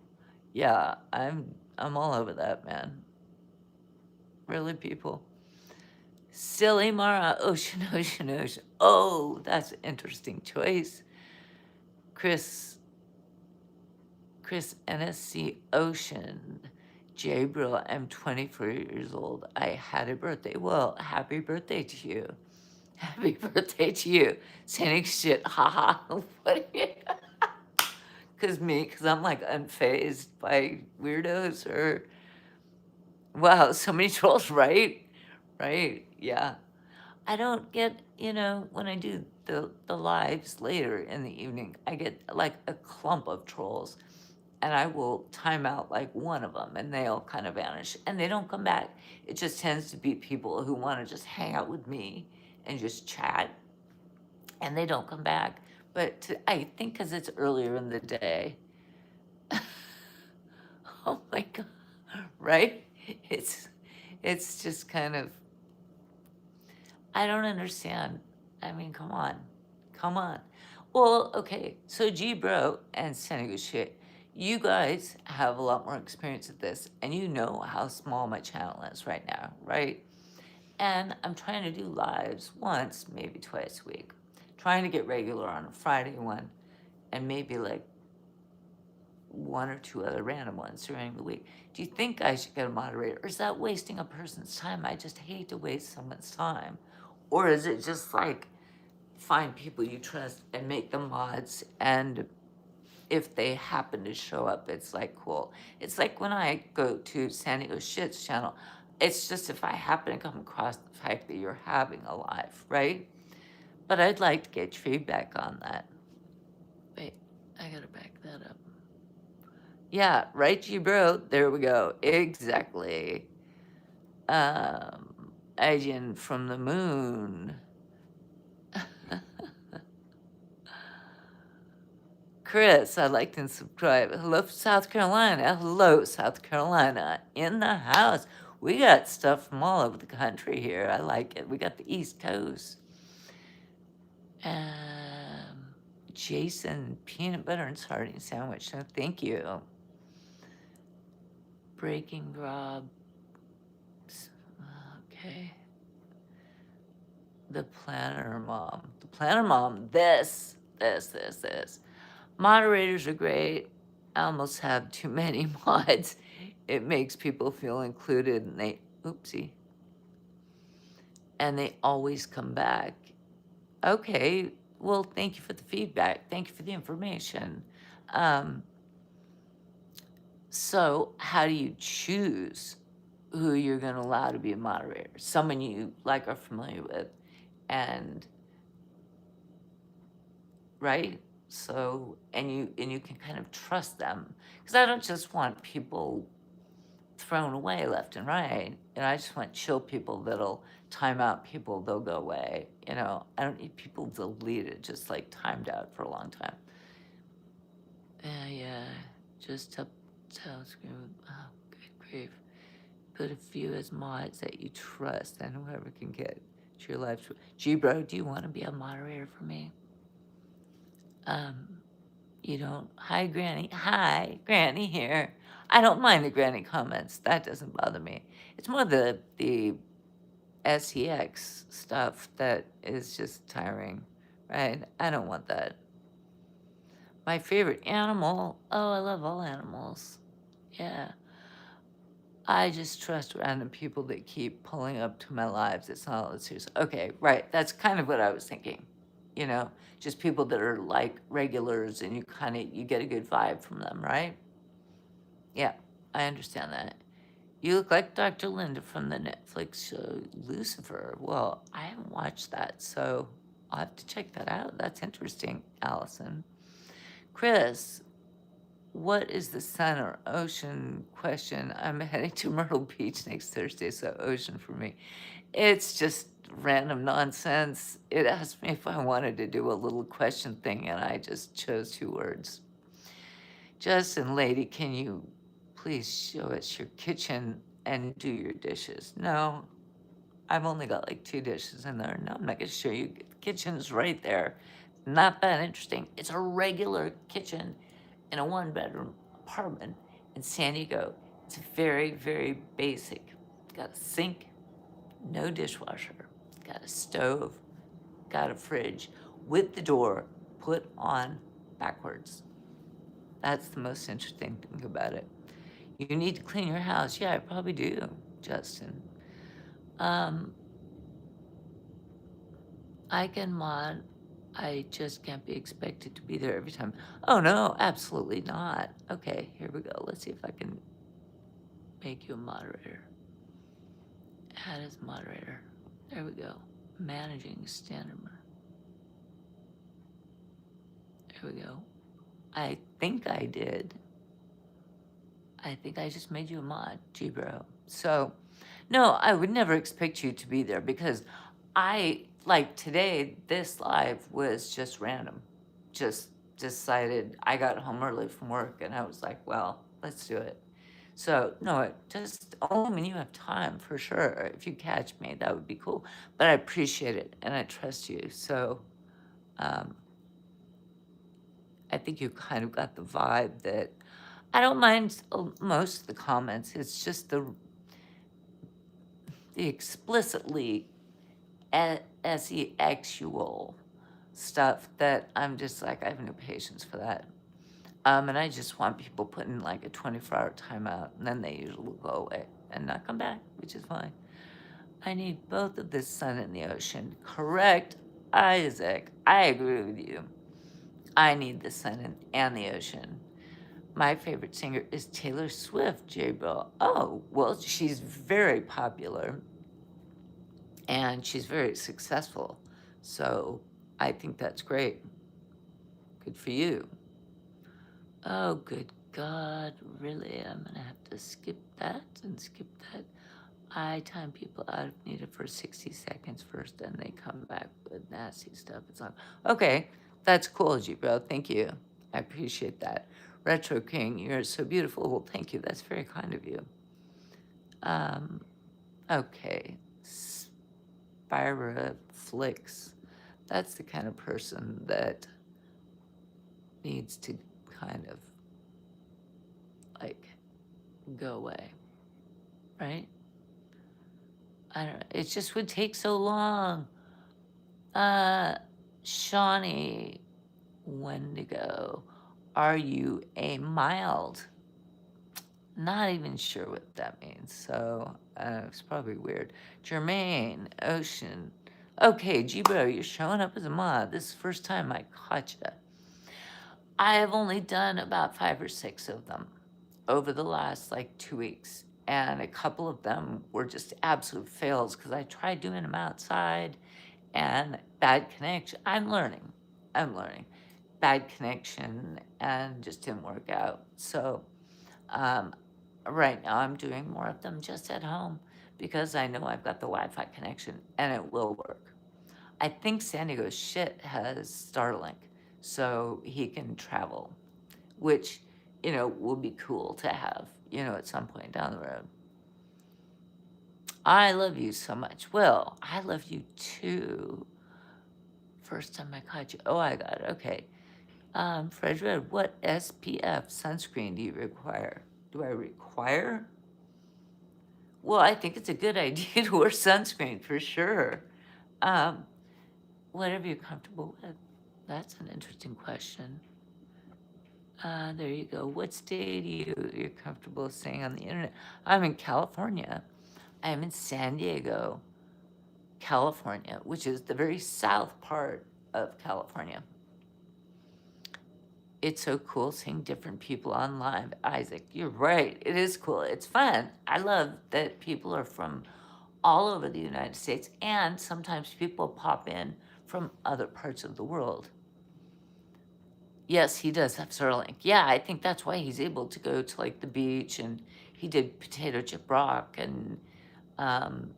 Yeah, I'm all over that, man. Really, people? Silly Mara, ocean, ocean, ocean. Oh, that's an interesting choice. Chris NSC Ocean. gBro, I'm 24 years old. I had a birthday. Well, happy birthday to you. Happy birthday to you. Saying shit, haha. What are you? Because I'm like unfazed by weirdos or. Wow, so many trolls, right? Right, yeah. I don't get, when I do the lives later in the evening, I get like a clump of trolls and I will time out like one of them and they all kind of vanish and they don't come back. It just tends to be people who want to just hang out with me and just chat and they don't come back. But I think because it's earlier in the day. Oh my God, right? It's just kind of, I don't understand. I mean, come on. Come on. Well, okay, so gBro and Senegal, you guys have a lot more experience at this, and you know how small my channel is right now, right? And I'm trying to do lives once, maybe twice a week. Trying to get regular on a Friday one, and maybe like one or two other random ones during the week. Do you think I should get a moderator? Or is that wasting a person's time? I just hate to waste someone's time. Or is it just like find people you trust and make them mods, and if they happen to show up, it's like cool. It's like when I go to San Diego Shit's channel, it's just if I happen to come across the fact that you're having a live, right? But I'd like to get your feedback on that. Wait, I gotta back that up. Yeah, right, gBro. There we go. Exactly. Agent from the moon. Chris, I liked and subscribe. Hello, South Carolina. Hello, South Carolina. In the house. We got stuff from all over the country here. I like it. We got the East Coast. Jason, peanut butter and sardine sandwich. No, thank you. Breaking Grob. Okay. The Planner Mom. The Planner Mom. This. Moderators are great. I almost have too many mods. It makes people feel included and they, oopsie. And they always come back. Okay, well, thank you for the feedback. Thank you for the information. So how do you choose who you're gonna allow to be a moderator? Someone you like are familiar with and, right? So, and you can kind of trust them. Because I don't just want people thrown away left and right. And I just want chill people that'll time out people, they'll go away. I don't need people deleted, just like timed out for a long time. Yeah, just tell screen. Oh, good grief. Put a few as mods that you trust and whoever can get to your life. gBro, do you want to be a moderator for me? You don't. Hi, Granny. Hi, Granny here. I don't mind the Granny comments. That doesn't bother me. It's more the SEX stuff that is just tiring, right? I don't want that. My favorite animal. Oh, I love all animals. Yeah. I just trust random people that keep pulling up to my lives. It's not all that serious. Okay, right. That's kind of what I was thinking. Just people that are like regulars and you get a good vibe from them, right? Yeah, I understand that. You look like Dr. Linda from the Netflix show Lucifer. Well, I haven't watched that, so I'll have to check that out. That's interesting, Allison. Chris, what is the sun or ocean question? I'm heading to Myrtle Beach next Thursday, so ocean for me. It's just random nonsense. It asked me if I wanted to do a little question thing, and I just chose 2 words. Justin, lady, can you please show us your kitchen and do your dishes? No, I've only got like 2 dishes in there. No, I'm not gonna show you. The kitchen's right there. Not that interesting. It's a regular kitchen in a 1-bedroom apartment in San Diego. It's very, very basic. Got a sink, no dishwasher. Got a stove, got a fridge with the door put on backwards. That's the most interesting thing about it. You need to clean your house. Yeah, I probably do, Justin. I can mod. I just can't be expected to be there every time. Oh no, absolutely not. Okay, here we go. Let's see if I can make you a moderator. Add as moderator. There we go. Managing standard. There we go. I think I did. I think I just made you a mod, gBro. So, no, I would never expect you to be there because like today, this live was just random. Just decided I got home early from work and I was like, well, let's do it. So, no, just only when you have time, for sure. If you catch me, that would be cool. But I appreciate it and I trust you. So, I think you kind of got the vibe that I don't mind most of the comments. It's just the explicitly sexual stuff that I'm just like, I have no patience for that. And I just want people putting like a 24-hour timeout, and then they usually will go away and not come back, which is fine. I need both of the sun and the ocean. Correct, Isaac. I agree with you. I need the sun and the ocean. My favorite singer is Taylor Swift, gBro. Oh, well, she's very popular and she's very successful. So I think that's great. Good for you. Oh, good God, really? I'm gonna have to skip that and skip that. I time people out if needed for 60 seconds first, and they come back with nasty stuff. It's like, okay, that's cool, gBro. Thank you. I appreciate that. Retro King, you're so beautiful. Well, thank you. That's very kind of you. Okay. Spira Flicks. That's the kind of person that needs to kind of like go away, right? I don't know. It just would take so long. Shawnee Wendigo, are you a mild? Not even sure what that means, so it's probably weird. Jermaine, Ocean. Okay, gBro, you're showing up as a mod. This is the first time I caught you. I have only done about 5 or 6 of them over the last like 2 weeks. And a couple of them were just absolute fails because I tried doing them outside and bad connection. I'm learning. Bad connection and just didn't work out. So right now I'm doing more of them just at home because I know I've got the Wi-Fi connection and it will work. I think San Diego shit has Starlink, so he can travel, which, will be cool to have, at some point down the road. I love you so much. Well, I love you too. First time I caught you. Oh, I got it. Okay. Fred Red, what SPF sunscreen do you require? Do I require? Well, I think it's a good idea to wear sunscreen for sure. Whatever you're comfortable with. That's an interesting question. There you go. What state you're comfortable saying on the internet? I'm in California. I'm in San Diego, California, which is the very south part of California. It's so cool seeing different people on live. Isaac, you're right. It is cool. It's fun. I love that people are from all over the United States, and sometimes people pop in from other parts of the world. Yes, he does have Starlink. Yeah, I think that's why he's able to go to like the beach, and he did potato chip rock, and um,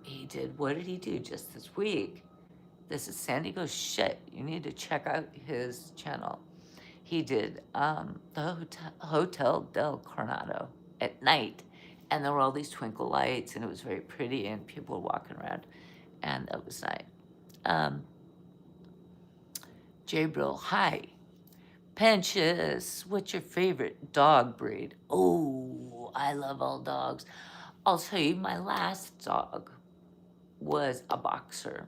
he did, what did he do just this week? This is San Diego shit. You need to check out his channel. He did the Hotel del Coronado at night, and there were all these twinkle lights, and it was very pretty, and people were walking around, and that was nice. Um, gBro, hi. Penches, what's your favorite dog breed? Oh, I love all dogs. I'll tell you, my last dog was a boxer.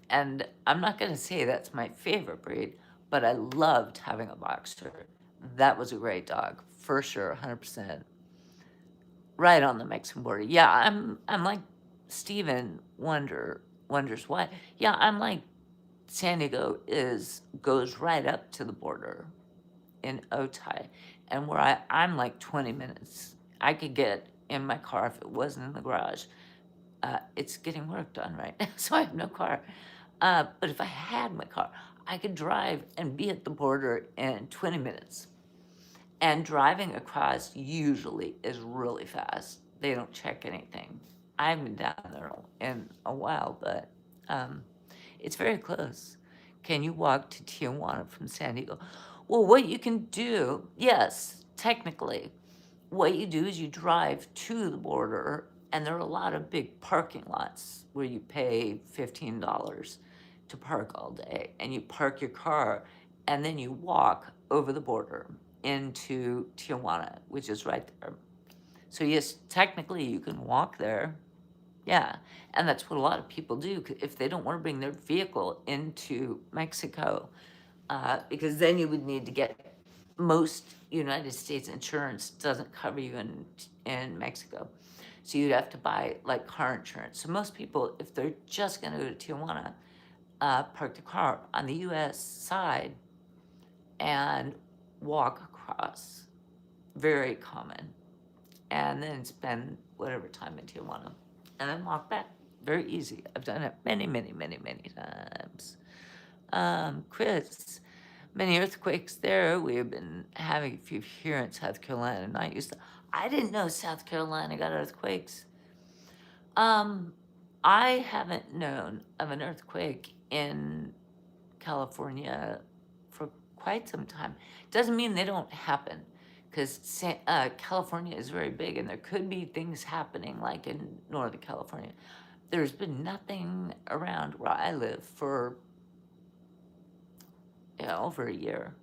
And I'm not going to say that's my favorite breed, but I loved having a boxer. That was a great dog, for sure, 100%. Right on the Mexican border. Yeah, I'm like Steven wonders why. Yeah, I'm like San Diego goes right up to the border in Otay, and where I'm like 20 minutes. I could get in my car if it wasn't in the garage. It's getting work done right now, so I have no car. But if I had my car, I could drive and be at the border in 20 minutes. And driving across usually is really fast. They don't check anything. I haven't been down there in a while, but it's very close. Can you walk to Tijuana from San Diego? Well, what you can do, yes, technically, what you do is you drive to the border, and there are a lot of big parking lots where you pay $15 to park all day, and you park your car, and then you walk over the border into Tijuana, which is right there. So yes, technically you can walk there. Yeah, and that's what a lot of people do if they don't want to bring their vehicle into Mexico, because then you would need to get, most United States insurance doesn't cover you in Mexico. So you'd have to buy like car insurance. So most people, if they're just going to go to Tijuana, park the car on the US side and walk across. Very common. And then spend whatever time in Tijuana. And then walk back. Very easy. I've done it many, many, many, many times. Chris, many earthquakes there. We have been having a few here in South Carolina. I didn't know South Carolina got earthquakes. I haven't known of an earthquake in California for quite some time. Doesn't mean they don't happen, because California is very big, and there could be things happening like in Northern California. There's been nothing around where I live for over a year.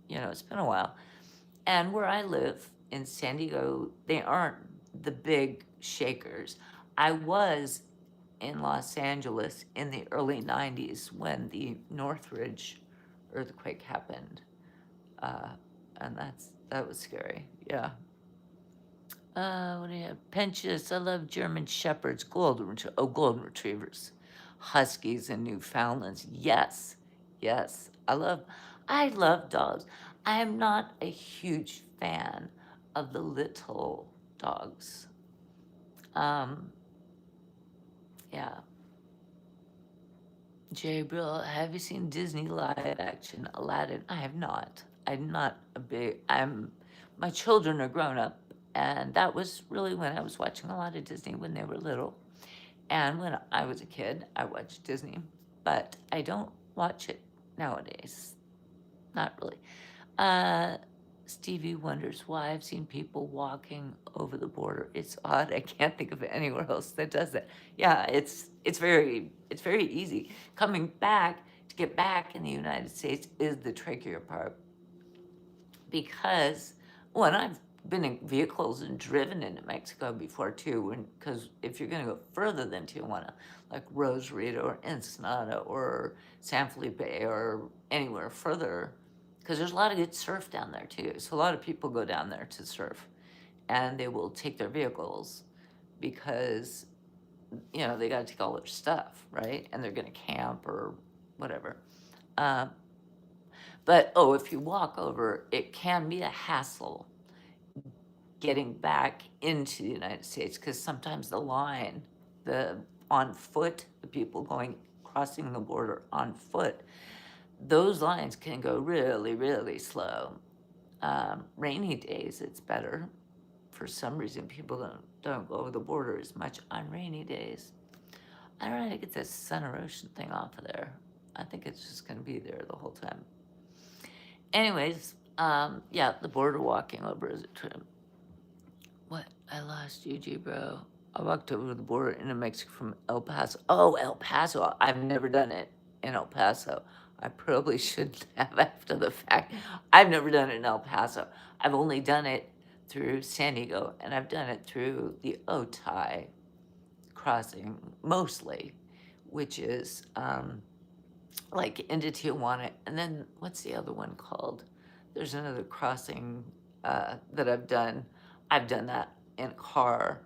It's been a while. And where I live in San Diego, they aren't the big shakers. I was in Los Angeles in the early 90s when the Northridge earthquake happened. And that was scary. Yeah. What do you have? Pinches. I love German Shepherds, golden retrievers, Huskies, and Newfoundlands. Yes, yes. I love dogs. I am not a huge fan of the little dogs. Yeah. Jay Brill, have you seen Disney live action Aladdin? I have not. My children are grown up, and that was really when I was watching a lot of Disney when they were little. And when I was a kid, I watched Disney, but I don't watch it nowadays. Not really. Stevie wonders why I've seen people walking over the border. It's odd. I can't think of anywhere else that does that. Yeah, it's very easy. Coming back to get back in the United States is the trickier part, because when I've been in vehicles and driven into Mexico before too, because if you're going to go further than Tijuana, like Rosarito or Ensenada or San Felipe or anywhere further, because there's a lot of good surf down there too. So a lot of people go down there to surf, and they will take their vehicles because they got to take all their stuff, right? And they're going to camp or whatever. But if you walk over, it can be a hassle getting back into the United States, because sometimes the line, on foot, the people crossing the border on foot, those lines can go really, really slow. Rainy days, it's better. For some reason, people don't go over the border as much on rainy days. I don't know how to get this center ocean thing off of there. I think it's just going to be there the whole time. Anyways, yeah, the border walking over is a trip. What? I lost you, gBro. I walked over the border into Mexico from El Paso. Oh, El Paso. I've never done it in El Paso. I probably should have after the fact. I've never done it in El Paso. I've only done it through San Diego, and I've done it through the Otay crossing mostly, which is like into Tijuana. And then what's the other one called? There's another crossing that I've done. I've done that in a car,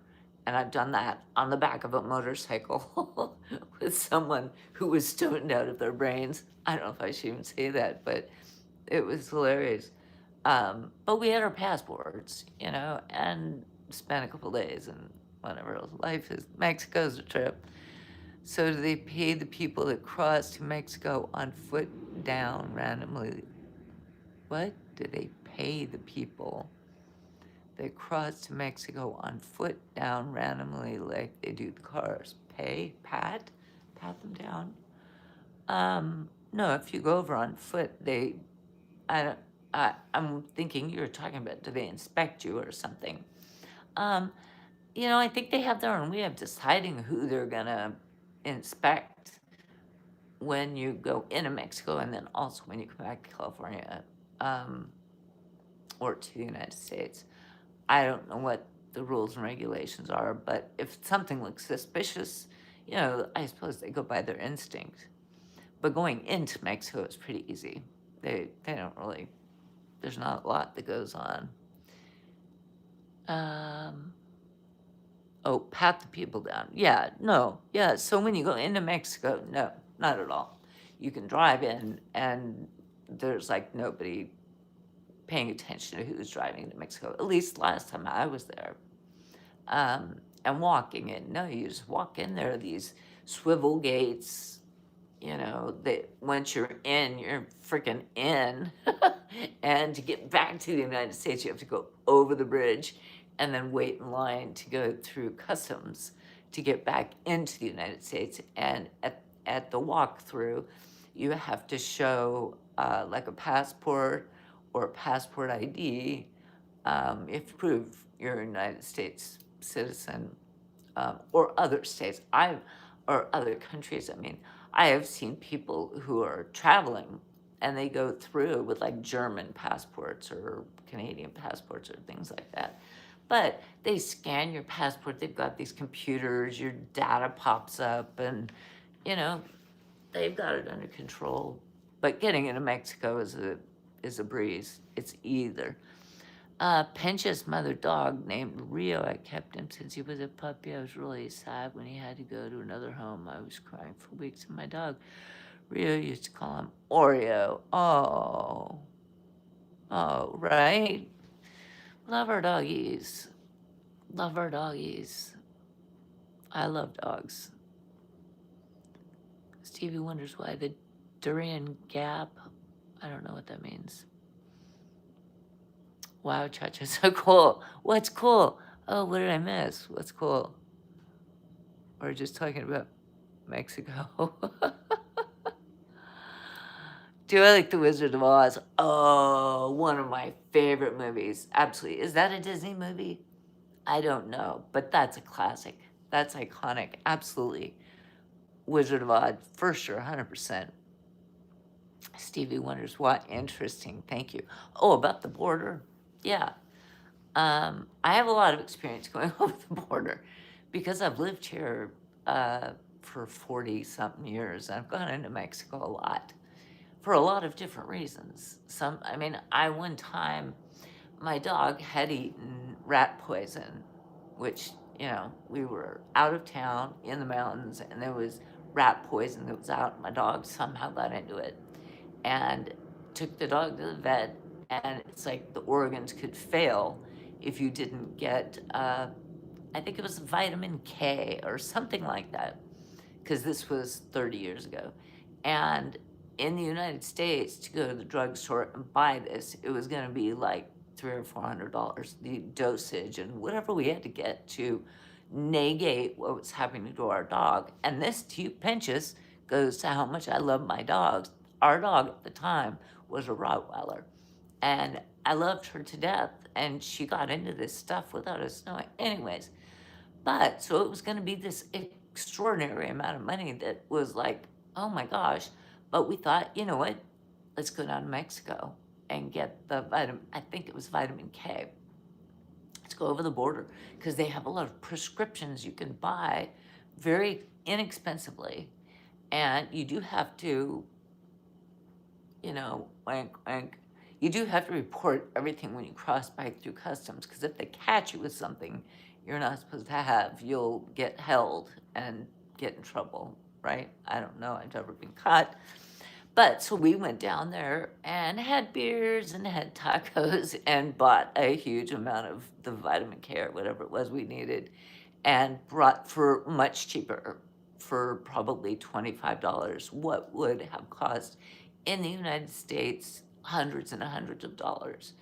and I've done that on the back of a motorcycle with someone who was stoned out of their brains. I don't know if I should even say that, but it was hilarious. But we had our passports, you know, and spent a couple days and whatever else. Life is, Mexico's a trip. So do they pay the people that cross to Mexico on foot down randomly? What? Do they pay the people that cross to Mexico on foot down randomly like they do the cars? Pay? Pat them down? No, if you go over on foot, I'm thinking you're talking about, do they inspect you or something? You know, I think they have their own way of deciding who they're gonna inspect when you go into Mexico and then also when you come back to California or to the United States. I don't know what the rules and regulations are, but if something looks suspicious, you know, I suppose they go by their instinct. But going into Mexico is pretty easy. They don't really, there's not a lot that goes on. Oh, pat the people down. Yeah, no, yeah. So when you go into Mexico, no, not at all. You can drive in and there's like nobody paying attention to who's driving into Mexico. At least last time I was there. And walking in, no, you just walk in. There are these swivel gates, you know, that once you're in, you're freaking in. And to get back to the United States, you have to go over the bridge and then wait in line to go through customs to get back into the United States. And at the walkthrough, you have to show like a passport or a passport ID if you prove you're a United States citizen or other states. Or other countries. I mean, I have seen people who are traveling and they go through with like German passports or Canadian passports or things like that. But they scan your passport, they've got these computers, your data pops up, and you know, they've got it under control. But getting into Mexico is a breeze. It's either. Pencha's mother dog named Rio. I kept him since he was a puppy. I was really sad when he had to go to another home. I was crying for weeks, and my dog Rio used to call him Oreo. Oh, right. Love our doggies. Love our doggies. I love dogs. Stevie wonders why the Durian Gap. I don't know what that means. Wow, Chacha, so cool. What's cool? Oh, what did I miss? What's cool? We're just talking about Mexico. Do I like The Wizard of Oz? Oh, one of my favorite movies. Absolutely. Is that a Disney movie? I don't know, but that's a classic. That's iconic. Absolutely. Wizard of Oz, for sure, 100%. Stevie wonders what. Interesting. Thank you. Oh, about the border. Yeah. I have a lot of experience going over the border because I've lived here for 40-something years. I've gone into Mexico a lot for a lot of different reasons. One time, my dog had eaten rat poison, which, you know, we were out of town in the mountains and there was rat poison that was out. My dog somehow got into it and took the dog to the vet, and it's like the organs could fail if you didn't get, I think it was vitamin K or something like that, because this was 30 years ago. And in the United States to go to the drugstore and buy this, it was going to be like $300 or $400, the dosage and whatever we had to get to negate what was happening to our dog. And this two pinches goes to how much I love my dogs. Our dog at the time was a Rottweiler, and I loved her to death. And she got into this stuff without us knowing. Anyways, but so it was going to be this extraordinary amount of money that was like, oh my gosh. But we thought, you know what? Let's go down to Mexico and get the vitamin, I think it was vitamin K. Let's go over the border because they have a lot of prescriptions you can buy very inexpensively. And you do have to, wank, wank. You do have to report everything when you cross back through customs, because if they catch you with something you're not supposed to have, you'll get held and get in trouble, right? I don't know. I've never been caught. But so we went down there and had beers and had tacos and bought a huge amount of the vitamin K or whatever it was we needed, and brought for much cheaper, for probably $25, what would have cost in the United States hundreds and hundreds of dollars.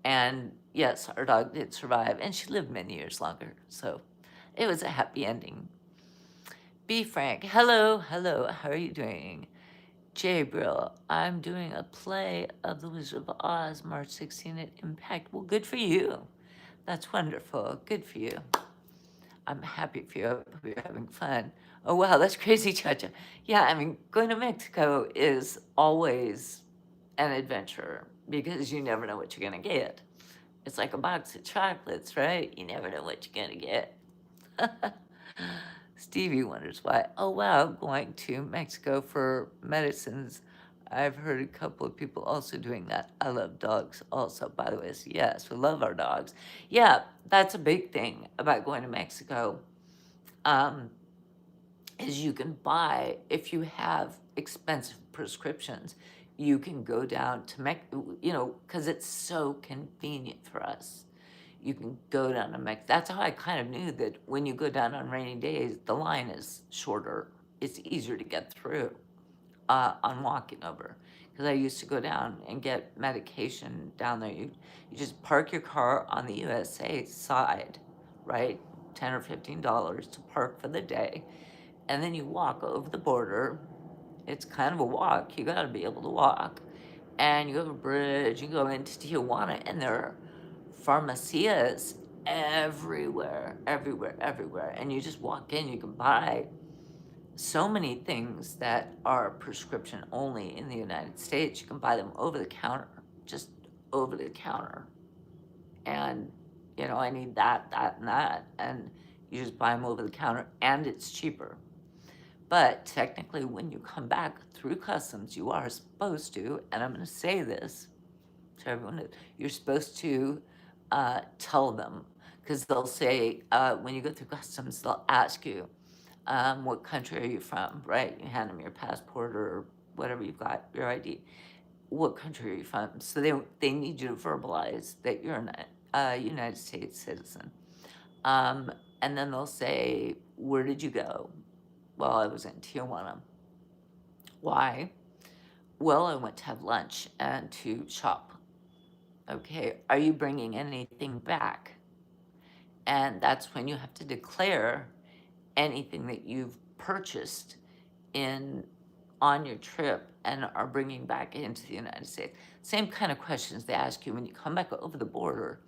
And yes, our dog did survive, and she lived many years longer. So it was a happy ending. Be Frank, hello, hello, how are you doing? gBro, I'm doing a play of The Wizard of Oz, March 16 at Impact. Well, good for you. That's wonderful. Good for you. I'm happy for you. I hope you're having fun. Oh, wow, that's crazy, Chacha. Yeah, I mean, going to Mexico is always an adventure because you never know what you're going to get. It's like a box of chocolates, right? You never know what you're going to get. Stevie wonders why. Oh, wow, going to Mexico for medicines. I've heard a couple of people also doing that. I love dogs also, by the way. So yes, we love our dogs. Yeah, that's a big thing about going to Mexico. Is you can buy, if you have expensive prescriptions, you can go down to because it's so convenient for us. You can go down to Mexico. That's how I kind of knew that when you go down on rainy days, the line is shorter. It's easier to get through on walking over. Because I used to go down and get medication down there. You just park your car on the USA side, right? $10 or $15 to park for the day. And then you walk over the border. It's kind of a walk. You got to be able to walk. And you have a bridge. You go into Tijuana, and there are pharmacias everywhere, everywhere, everywhere. And you just walk in. You can buy so many things that are prescription only in the United States. You can buy them over the counter, just over the counter. And, I need that, that, and that. And you just buy them over the counter, and it's cheaper. But technically, when you come back through customs, you are supposed to, and I'm going to say this to everyone, you're supposed to tell them, because they'll say, when you go through customs, they'll ask you, what country are you from, right? You hand them your passport or whatever you've got, your ID. What country are you from? So they need you to verbalize that you're a United States citizen. And then they'll say, where did you go? Well, I was in Tijuana. Why? Well, I went to have lunch and to shop. Okay, are you bringing anything back? And that's when you have to declare anything that you've purchased on your trip and are bringing back into the United States. Same kind of questions they ask you when you come back over the border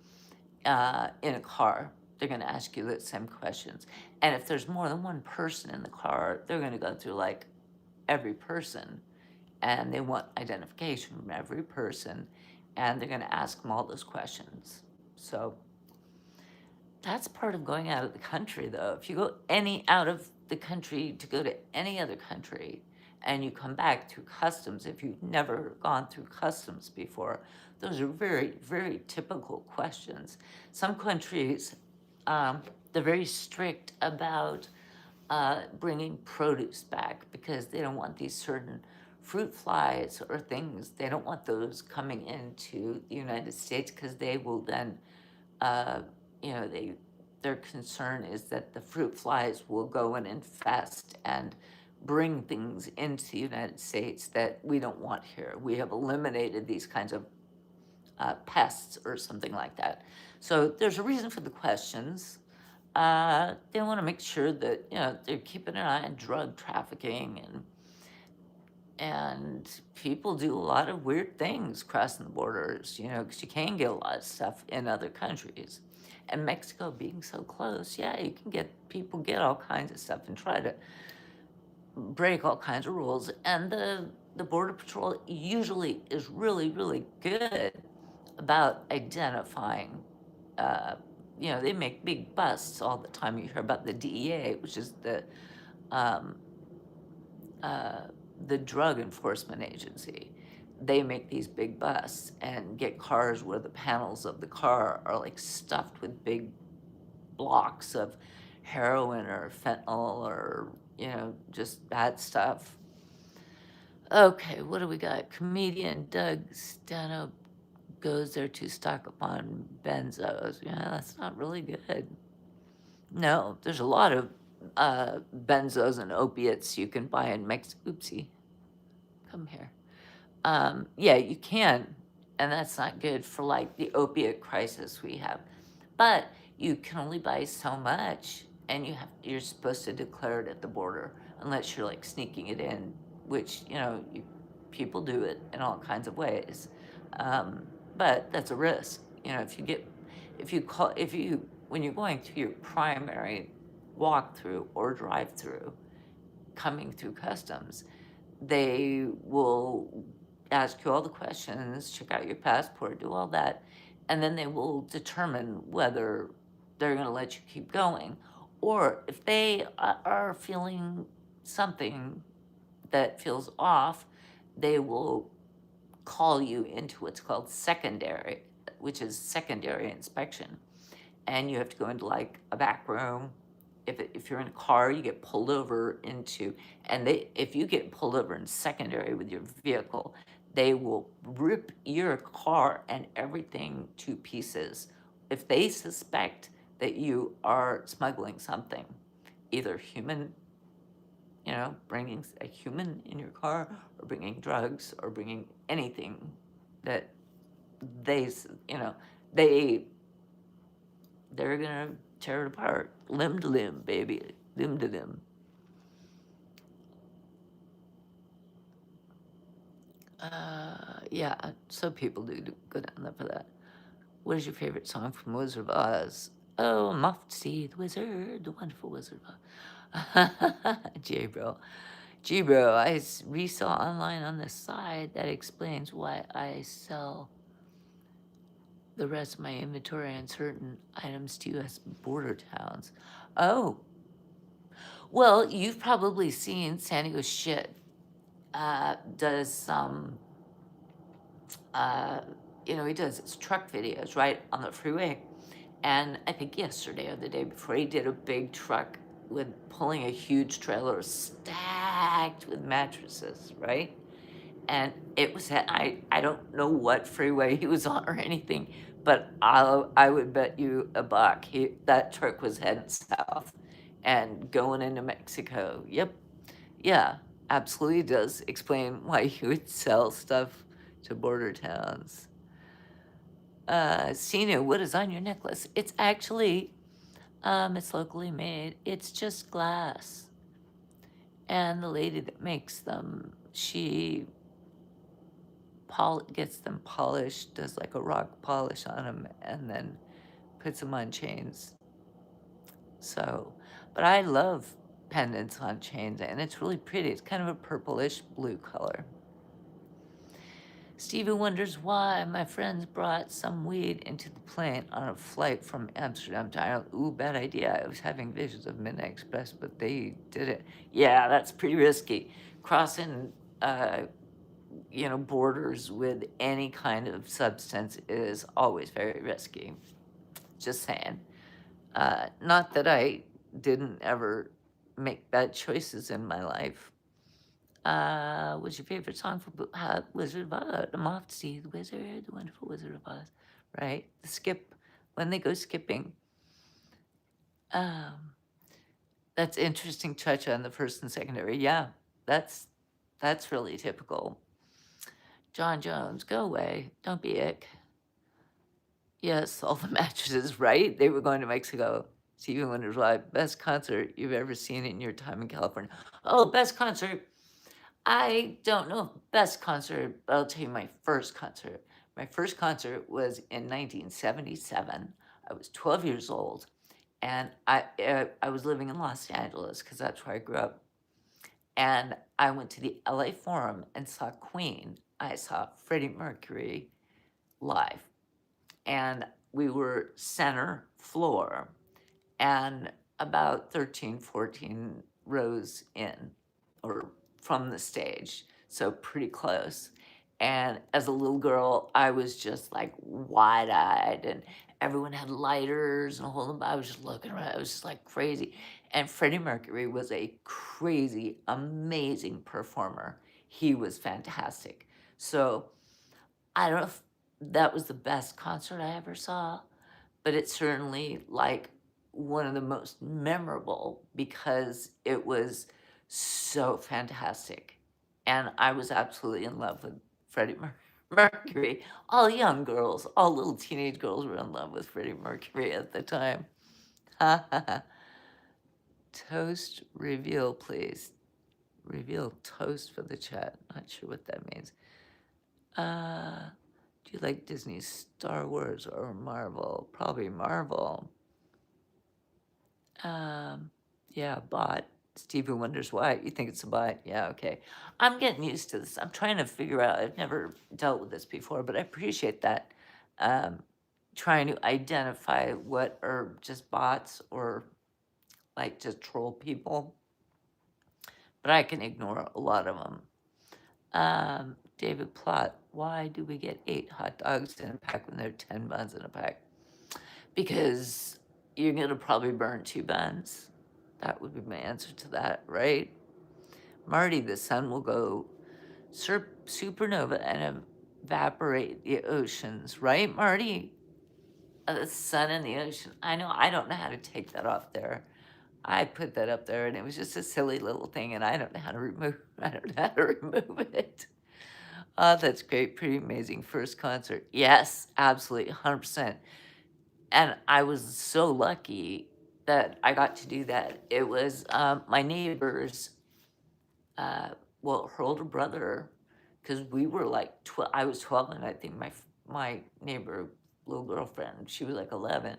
in a car. They're going to ask you the same questions. And if there's more than one person in the car, they're going to go through like every person, and they want identification from every person, and they're going to ask them all those questions. So that's part of going out of the country, though. If you go out of the country to go to any other country, and you come back through customs, if you've never gone through customs before, those are very, very typical questions. Some countries, they're very strict about bringing produce back because they don't want these certain fruit flies or things. They don't want those coming into the United States because they will then, their concern is that the fruit flies will go and infest and bring things into the United States that we don't want here. We have eliminated these kinds of pests or something like that. So there's a reason for the questions. They want to make sure that they're keeping an eye on drug trafficking, and people do a lot of weird things crossing the borders, because you can get a lot of stuff in other countries. And Mexico being so close, yeah, you can get people get all kinds of stuff and try to break all kinds of rules. And the Border Patrol usually is really, really good about identifying. Uh, they make big busts all the time. You hear about the DEA, which is um, uh, the Drug Enforcement Agency. They make these big busts and get cars where the panels of the car are like stuffed with big blocks of heroin or fentanyl or, just bad stuff. Okay, what do we got? Comedian Doug Stano goes there to stock up on benzos. Yeah, that's not really good. No, there's a lot of benzos and opiates you can buy in Mexico. Oopsie, come here. Yeah, you can, and that's not good for like the opiate crisis we have. But you can only buy so much, and you're supposed to declare it at the border unless you're like sneaking it in, which people do it in all kinds of ways. Um, but that's a risk. If you when you're going through your primary walkthrough or drive-through, coming through customs, they will ask you all the questions, check out your passport, do all that, and then they will determine whether they're going to let you keep going. Or if they are feeling something that feels off, they will call you into what's called secondary, which is secondary inspection. And you have to go into like a back room. If you're in a car, you get pulled over into, and if you get pulled over in secondary with your vehicle, they will rip your car and everything to pieces if they suspect that you are smuggling something, either human, bringing a human in your car, or bringing drugs, or bringing anything that they, they they're gonna tear it apart, limb to limb, baby, limb to limb. Yeah, so people do go down there for that. What is your favorite song from Wizard of Oz? Oh, I'm off to see the wizard, the wonderful Wizard of Oz. gBro. gBro, I resaw online on the side that explains why I sell the rest of my inventory on certain items to U.S. border towns. Oh, well, you've probably seen San Diego Shit does some, uh, he does his truck videos right on the freeway. And I think yesterday or the day before, he did a big truck with pulling a huge trailer stacked with mattresses, right? And it was I don't know what freeway he was on or anything, but I would bet you a buck that truck was heading south and going into Mexico. Yep, yeah, absolutely does explain why you would sell stuff to border towns. Sinu, what is on your necklace? It's actually, it's locally made. It's just glass. And the lady that makes them, she gets them polished, does like a rock polish on them, and then puts them on chains. So, but I love pendants on chains, and it's really pretty. It's kind of a purplish blue color. Stevie wonders why my friends brought some weed into the plane on a flight from Amsterdam to Ireland. Ooh, bad idea. I was having visions of Midnight Express, but they did it. Yeah, that's pretty risky. Crossing, borders with any kind of substance is always very risky. Just saying. Not that I didn't ever make bad choices in my life. What's your favorite song from Wizard of Oz? I'm off to see the wizard, the wonderful Wizard of Oz. Right? The skip, when they go skipping. Um, That's interesting touch on the first and secondary. Yeah, that's that's really typical. John Jones, go away. Don't be ick. Yes, all the mattresses, right? They were going to Mexico. Stevie Wonder's live. Best concert you've ever seen in your time in California. Oh, best concert. I don't know if best concert, but I'll tell you my first concert. My first concert was in 1977. I was 12 years old, and I was living in Los Angeles because that's where I grew up. And I went to the LA Forum and saw Queen. I saw Freddie Mercury live, and we were center floor and about 13, 14 rows in or from the stage, so pretty close. And as a little girl, I was just like wide eyed, and everyone had lighters and a whole. I was just looking around. I was just like crazy. And Freddie Mercury was a crazy, amazing performer. He was fantastic. So I don't know if that was the best concert I ever saw, but it's certainly like one of the most memorable because it was so fantastic. And I was absolutely in love with Freddie Mercury. All young girls, all little teenage girls were in love with Freddie Mercury at the time. Toast reveal, please. Reveal toast for the chat. Not sure what that means. Do you like Disney, Star Wars, or Marvel? Probably Marvel. Yeah, bot. Stevie wonders why. You think it's a bot? Yeah, okay. I'm getting used to this. I'm trying to figure out. I've never dealt with this before, but I appreciate that. Trying to identify what are just bots or like just troll people. But I can ignore a lot of them. David Plot, why do we get 8 hot dogs in a pack when there are 10 buns in a pack? Because you're going to probably burn 2 buns. That would be my answer to that, right? Marty, the sun will go supernova and evaporate the oceans, right, Marty? The sun and the ocean. I know, I don't know how to take that off there. I put that up there and it was just a silly little thing and I don't know how to remove it. Oh, that's great. Pretty amazing first concert. Yes, absolutely, 100%. And I was so lucky that I got to do that. It was my neighbor's, well, her older brother, because we were like 12, I was 12, and I think my neighbor, little girlfriend, she was like 11.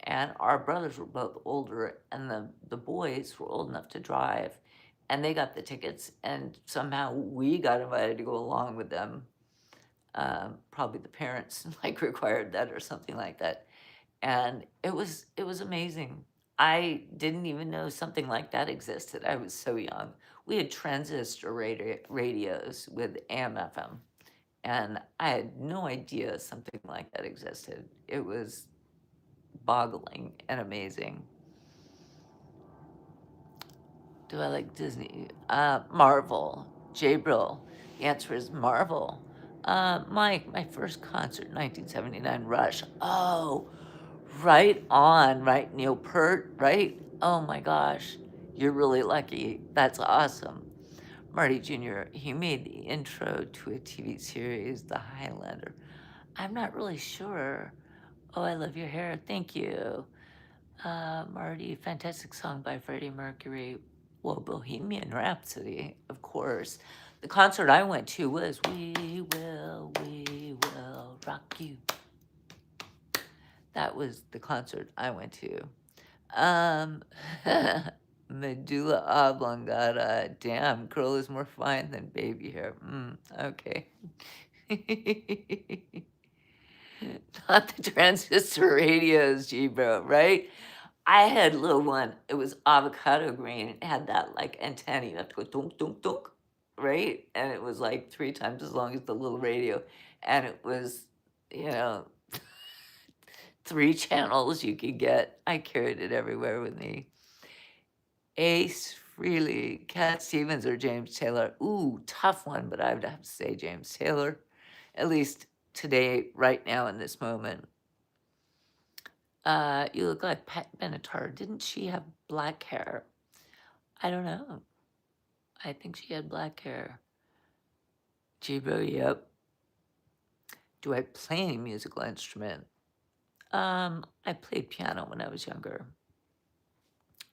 And our brothers were both older, and the boys were old enough to drive. And they got the tickets, and somehow we got invited to go along with them. Probably the parents like required that or something like that. And it was amazing. I didn't even know something like that existed. I was so young. We had transistor radios with AM FM, and I had no idea something like that existed. It was boggling and amazing. Do I like Disney? Marvel. gBro. The answer is Marvel. Mike, my first concert, 1979, Rush. Oh, right on, right? Neil Peart, right? Oh my gosh, you're really lucky. That's awesome. Marty Jr., he made the intro to a TV series, The Highlander. I'm not really sure. Oh, I love your hair. Thank you. Marty, fantastic song by Freddie Mercury. Well, Bohemian Rhapsody, of course. The concert I went to was We Will Rock You. That was the concert I went to. Medulla oblongata. Damn, curl is more fine than baby hair. Okay. Not the transistor radios, gBro, right? I had a little one. It was avocado green. It had that like antenna. You have to go dunk, dunk, dunk, right? And it was like 3 times as long as the little radio. And it was, you know, 3 channels you could get. I carried it everywhere with me. Ace Frehley, Cat Stevens, or James Taylor? Ooh, tough one, but I would have to say James Taylor, at least today, right now in this moment. You look like Pat Benatar. Didn't she have black hair? I don't know. I think she had black hair. gBro, yep. Do I play any musical instrument? I played piano when I was younger,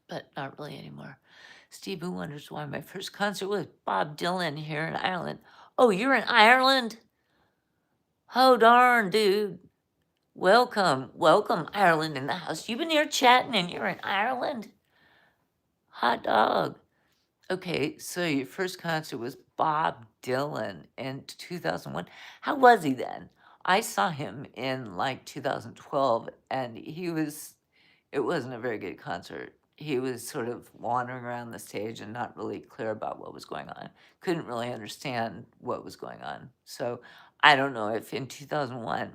but not really anymore. Stevie wonders why my first concert was Bob Dylan here in Ireland. Oh, you're in Ireland? Oh, darn, dude. Welcome, welcome, Ireland in the house. You've been here chatting and you're in Ireland? Hot dog. Okay, so your first concert was Bob Dylan in 2001. How was he then? I saw him in like 2012 and it wasn't a very good concert. He was sort of wandering around the stage and not really clear about what was going on. Couldn't really understand what was going on. So I don't know if in 2001,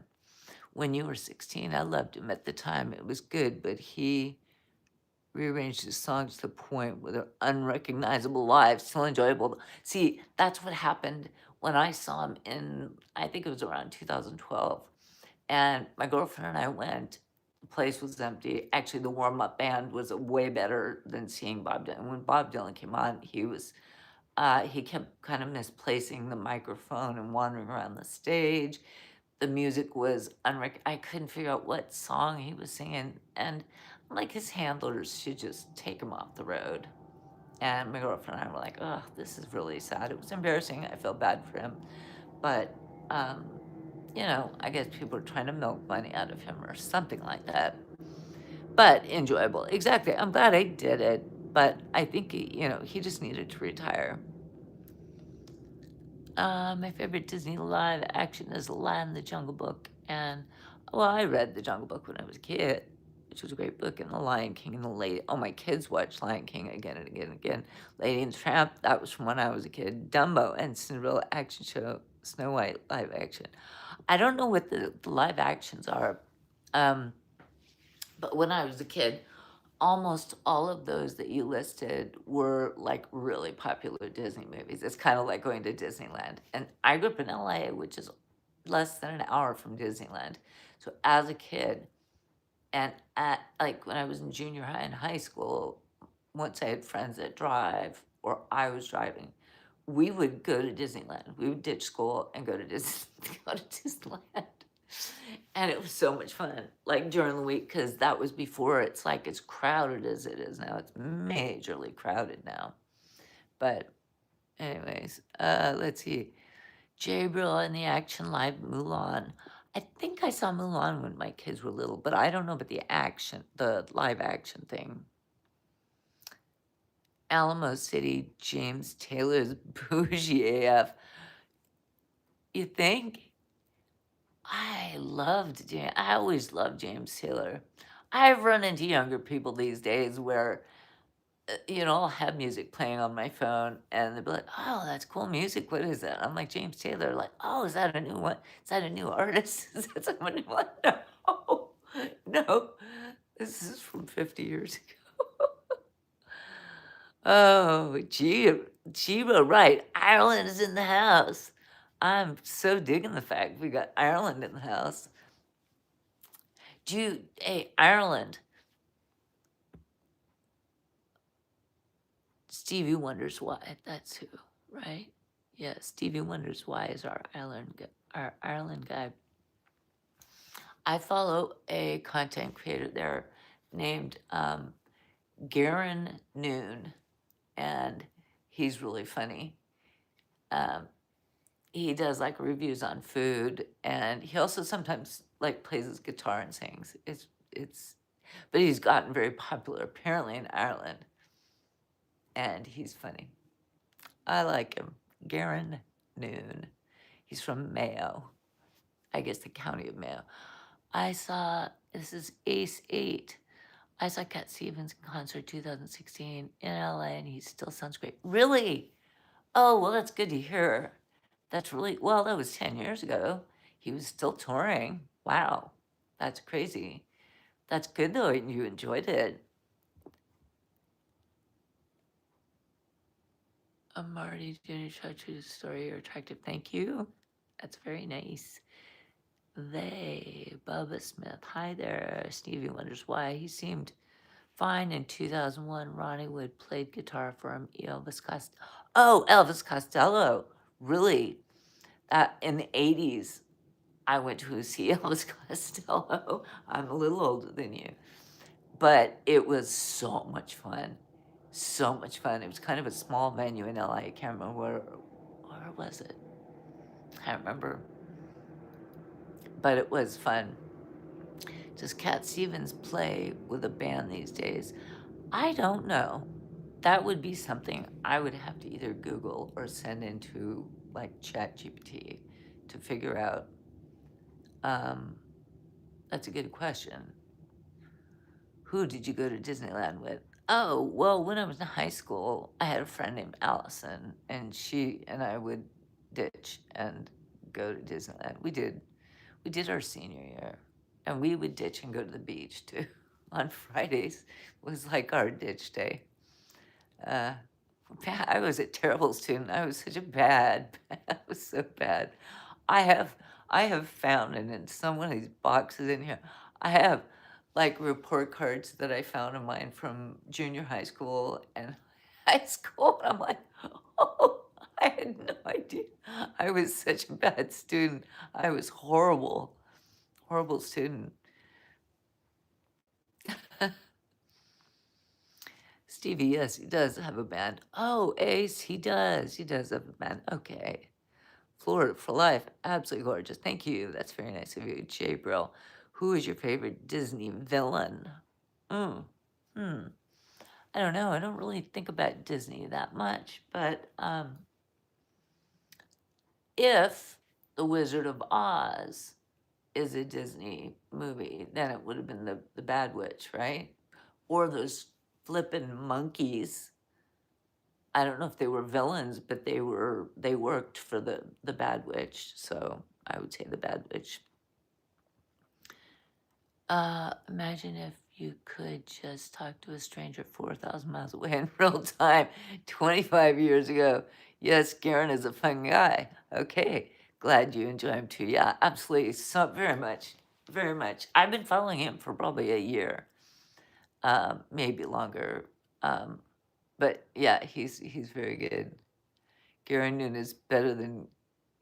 when you were 16, I loved him at the time. It was good, but he rearranged his songs to the point where they're unrecognizable live, still enjoyable. See, that's what happened when I saw him in, I think it was around 2012. And my girlfriend and I went. The place was empty. Actually, the warm-up band was way better than seeing Bob Dylan. When Bob Dylan came on, he kept kind of misplacing the microphone and wandering around the stage. The music was I couldn't figure out what song he was singing, and I'm like, his handlers should just take him off the road. And my girlfriend and I were like, oh, this is really sad. It was embarrassing. I felt bad for him. But, I guess people are trying to milk money out of him or something like that. But enjoyable. Exactly. I'm glad I did it. But I think, he just needed to retire. My favorite Disney live action is Lion in the Jungle Book. And, well, I read The Jungle Book when I was a kid, which was a great book. And The Lion King and the Lady. Oh, my kids watched Lion King again and again and again. Lady and the Tramp, that was from when I was a kid. Dumbo and Cinderella action show, Snow White live action. I don't know what the live actions are. But when I was a kid, almost all of those that you listed were like really popular Disney movies. It's kind of like going to Disneyland. And I grew up in LA, which is less than an hour from Disneyland. So as a kid, and like when I was in junior high and high school, once I had friends that drive or I was driving, we would go to Disneyland. We would ditch school and go to go to Disneyland. And it was so much fun, like during the week, because that was before it's like as crowded as it is now. It's majorly crowded now. But, anyways, let's see. gBro and the Action Live Mulan. I think I saw Mulan when my kids were little, but I don't know about the live action thing. Alamo City, James Taylor's bougie AF. You think? I always loved James Taylor. I've run into younger people these days where, I'll have music playing on my phone and they'll be like, oh, that's cool music. What is that? I'm like, James Taylor. Like, oh, is that a new one? Is that a new artist? Is that someone new one? No, no. This is from 50 years ago. Oh, gBro, right. Ireland is in the house. I'm so digging the fact we got Ireland in the house. Hey, Ireland. Stevie wonders why. That's who, right? Yeah, Stevie wonders why is our Ireland guy. I follow a content creator there named Garen Noon, and he's really funny. He does like reviews on food, and he also sometimes like plays his guitar and sings. But he's gotten very popular apparently in Ireland, and he's funny. I like him. Garen Noon. He's from Mayo. I guess the county of Mayo. This is Ace 8. I saw Cat Stevens in concert 2016 in LA, and he still sounds great. Really? Oh, well, that's good to hear. That was 10 years ago. He was still touring. Wow. That's crazy. That's good, though, and you enjoyed it. Marty, Jenny Chachu's story are attractive. Thank you. That's very nice. Bubba Smith. Hi there. Stevie wonders why. He seemed find in 2001, Ronnie Wood played guitar for him. Elvis Costello. Oh, Elvis Costello. Really? In the 80s, I went to see Elvis Costello. I'm a little older than you. But it was so much fun. So much fun. It was kind of a small venue in LA. I can't remember where was it? I can't remember. But it was fun. Does Cat Stevens play with a band these days? I don't know. That would be something I would have to either Google or send into like ChatGPT to figure out. That's a good question. Who did you go to Disneyland with? Oh, well, when I was in high school, I had a friend named Allison, and she and I would ditch and go to Disneyland. We did our senior year, and we would ditch and go to the beach too. On Fridays was like our ditch day. Uh, I was a terrible student. I was such a bad, I was so bad. I have I have found, and in some of these boxes in here, I have like report cards that I found of mine from junior high school and high school. And I'm like, oh, I had no idea. I was such a bad student. I was horrible, horrible student. Stevie, yes, he does have a band. Oh, Ace, he does. He does have a band. Okay. Florida for life. Absolutely gorgeous. Thank you. That's very nice of you. gBro. Who is your favorite Disney villain? Mm. Hmm. I don't know. I don't really think about Disney that much, but if The Wizard of Oz is a Disney movie, then it would have been the Bad Witch, right? Or those flippin' monkeys. I don't know if they were villains, but they worked for the Bad Witch, so I would say the Bad Witch. Imagine if you could just talk to a stranger 4,000 miles away in real time 25 years ago. Yes, Garen is a fun guy. Okay, glad you enjoy him too. Yeah, absolutely. So very much, very much. I've been following him for probably a year, maybe longer. But yeah, he's very good. Garen Noon is better than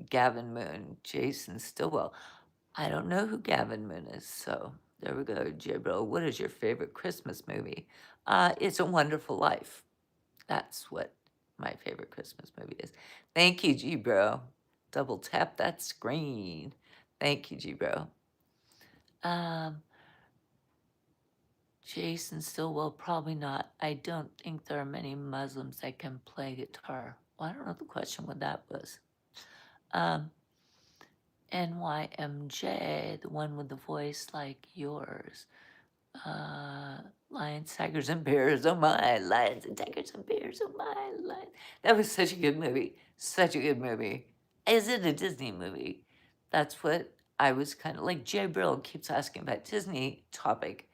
Gavin Moon, Jason Stillwell. I don't know who Gavin Moon is, so there we go, gBro. What is your favorite Christmas movie? It's a Wonderful Life. That's what my favorite Christmas movie is. Thank you, gBro. Double tap that screen. Thank you, gBro. Jason Stillwell, probably not. I don't think there are many Muslims that can play guitar. Well, I don't know the question what that was. NYMJ, the one with the voice like yours. Lions, Tigers, and Bears, oh my, Lions and Tigers and Bears, oh my, lions. That was such a good movie. Such a good movie. Is it a Disney movie? That's what I was kind of like. Jay Brill keeps asking about Disney topic,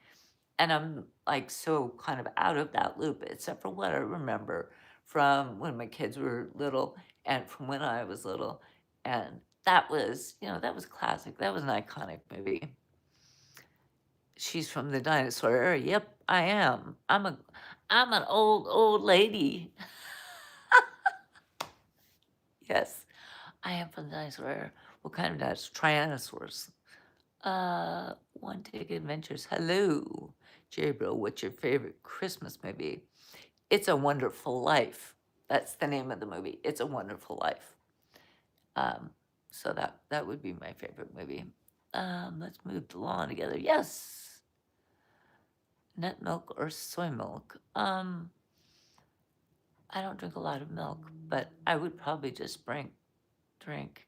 and I'm like so kind of out of that loop, except for what I remember from when my kids were little and from when I was little. And that was, that was classic. That was an iconic movie. She's from the dinosaur era. Yep, I am. I'm an old lady. Yes, I am from the dinosaur era. What kind of dinosaurs? Tyrannosaurs. One Take Adventures. Hello, Bro. What's your favorite Christmas movie? It's a Wonderful Life. That's the name of the movie. It's a Wonderful Life. So that would be my favorite movie. Let's move along together. Yes. Nut milk or soy milk? I don't drink a lot of milk, but I would probably just drink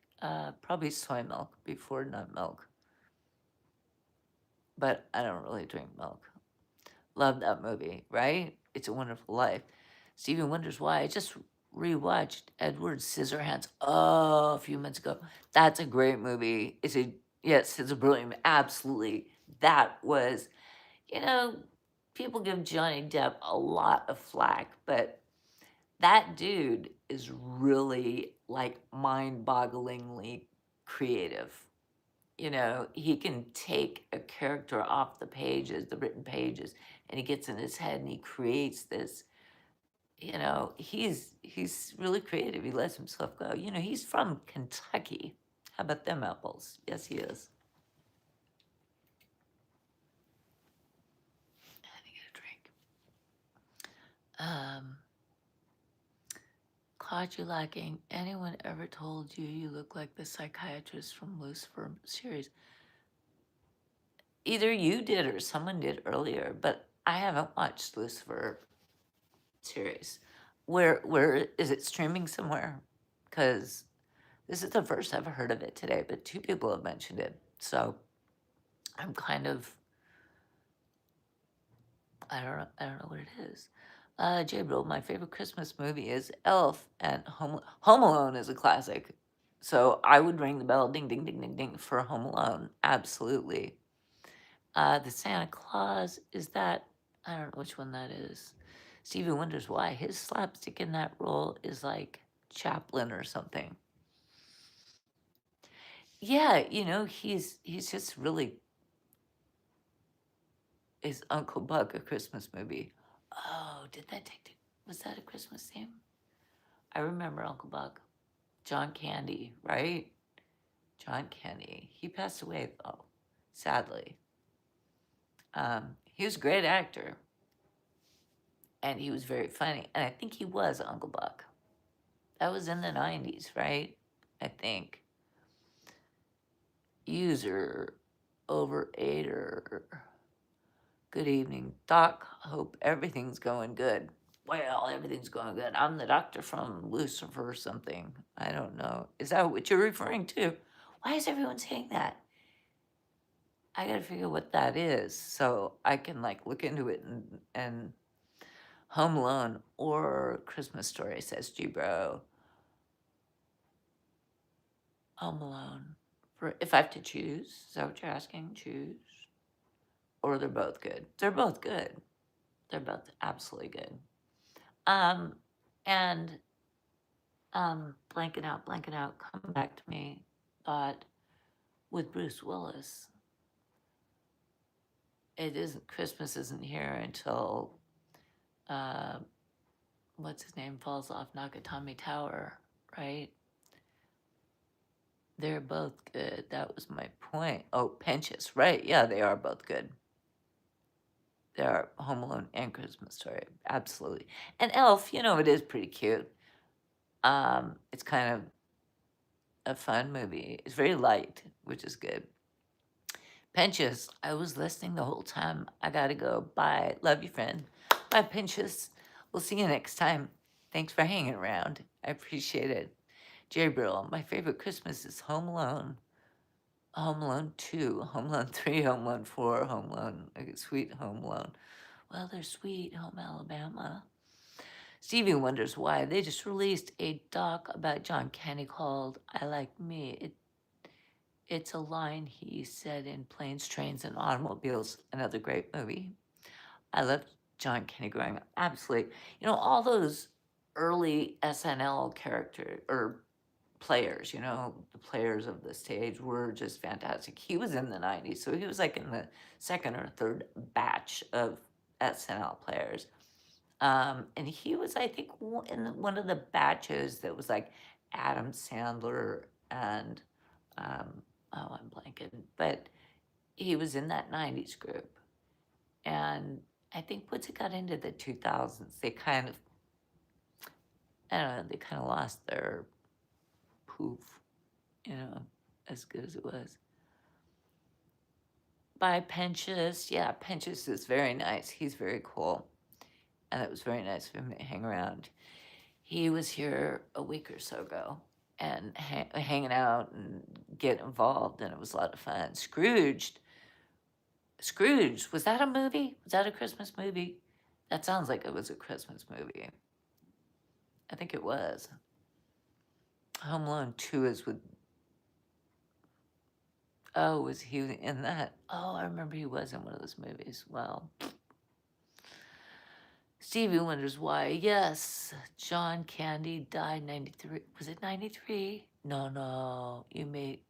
probably soy milk before nut milk. But I don't really drink milk. Love that movie, right? It's a Wonderful Life. Stephen wonders why. I just rewatched Edward Scissorhands a few months ago. That's a great movie. Yes, it's a brilliant, absolutely. That was, people give Johnny Depp a lot of flack, but that dude is really like mind-bogglingly creative. He can take a character off the pages, the written pages, and he gets in his head and he creates this, he's really creative. He lets himself go. He's from Kentucky. How about them apples? Yes, he is. Let me get a drink. Caught you lacking. Anyone ever told you you look like the psychiatrist from Lucifer series? Either you did or someone did earlier, but I haven't watched Lucifer series. Where is it streaming somewhere? Because this is the first I've heard of it today, but two people have mentioned it. So I'm kind of, I don't know what it is. gBro, my favorite Christmas movie is Elf, and Home Alone is a classic. So I would ring the bell, ding, ding, ding, ding, ding, for Home Alone. Absolutely. The Santa Claus, is that, I don't know which one that is. Stevie wonders why his slapstick in that role is like Chaplin or something. Yeah, he's just really, is Uncle Buck a Christmas movie? Oh, was that a Christmas theme? I remember Uncle Buck. John Candy, right? John Candy. He passed away though, sadly. He was a great actor, and he was very funny, and I think he was Uncle Buck. That was in the 90s, right? I think. User Overator. Good evening, Doc. Hope everything's going good. Well, everything's going good. I'm the doctor from Lucifer or something. I don't know. Is that what you're referring to? Why is everyone saying that? I gotta figure what that is so I can like look into it and Home Alone or Christmas Story, says gBro. Home Alone. If I have to choose, is that what you're asking? Choose? Or they're both good? They're both good. They're both absolutely good. Um, and blanking out, come back to me. Thought with Bruce Willis, Christmas isn't here until what's his name falls off Nakatomi Tower, right? They're both good. That was my point. Oh, Pensius, right? Yeah, they are both good. They are Home Alone and Christmas Story, absolutely. And Elf, it is pretty cute. It's kind of a fun movie. It's very light, which is good. Pensius, I was listening the whole time. I gotta go. Bye. Love you, friend. Bye, Pensius. We'll see you next time. Thanks for hanging around. I appreciate it. gBro, my favorite Christmas is Home Alone. Home Alone 2, Home Alone 3, Home Alone 4, Home Alone, Sweet Home Alone. Well, they're Sweet Home Alabama. Stevie wonders why. They just released a doc about John Candy called I Like Me. It's a line he said in Planes, Trains, and Automobiles, another great movie. I loved John Candy growing up. Absolutely. All those early SNL character or players, the players of the stage were just fantastic. He was in the 90s, so he was like in the second or third batch of SNL players. And he was, I think, in one of the batches that was like Adam Sandler and, I'm blanking, but he was in that 90s group. And I think once it got into the 2000s, they kind of, I don't know, they kind of lost their poof, as good as it was. By Pensius, yeah, Pensius is very nice. He's very cool. And it was very nice of him to hang around. He was here a week or so ago and hanging out and getting involved, and it was a lot of fun. Scrooge, was that a movie? Was that a Christmas movie? That sounds like it was a Christmas movie. I think it was. Home Alone 2 is with, oh, was he in that? Oh, I remember he was in one of those movies. Well, Stevie wonders why. Yes, John Candy died 93. Was it 93? No, you may.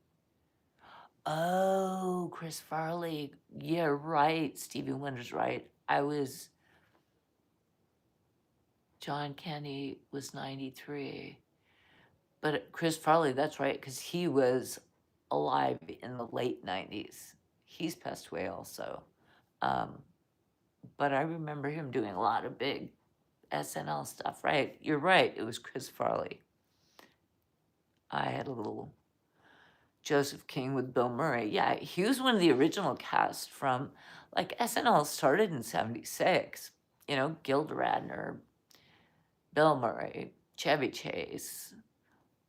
Oh, Chris Farley. Yeah, right. Stevie wonders right. John Candy was 93. But Chris Farley, that's right, because he was alive in the late 90s. He's passed away also. Um, but I remember him doing a lot of big SNL stuff, right? You're right, it was Chris Farley. I had a little Joseph King with Bill Murray. Yeah, he was one of the original cast from, like, SNL started in 76. You know, Gilda Radner, Bill Murray, Chevy Chase,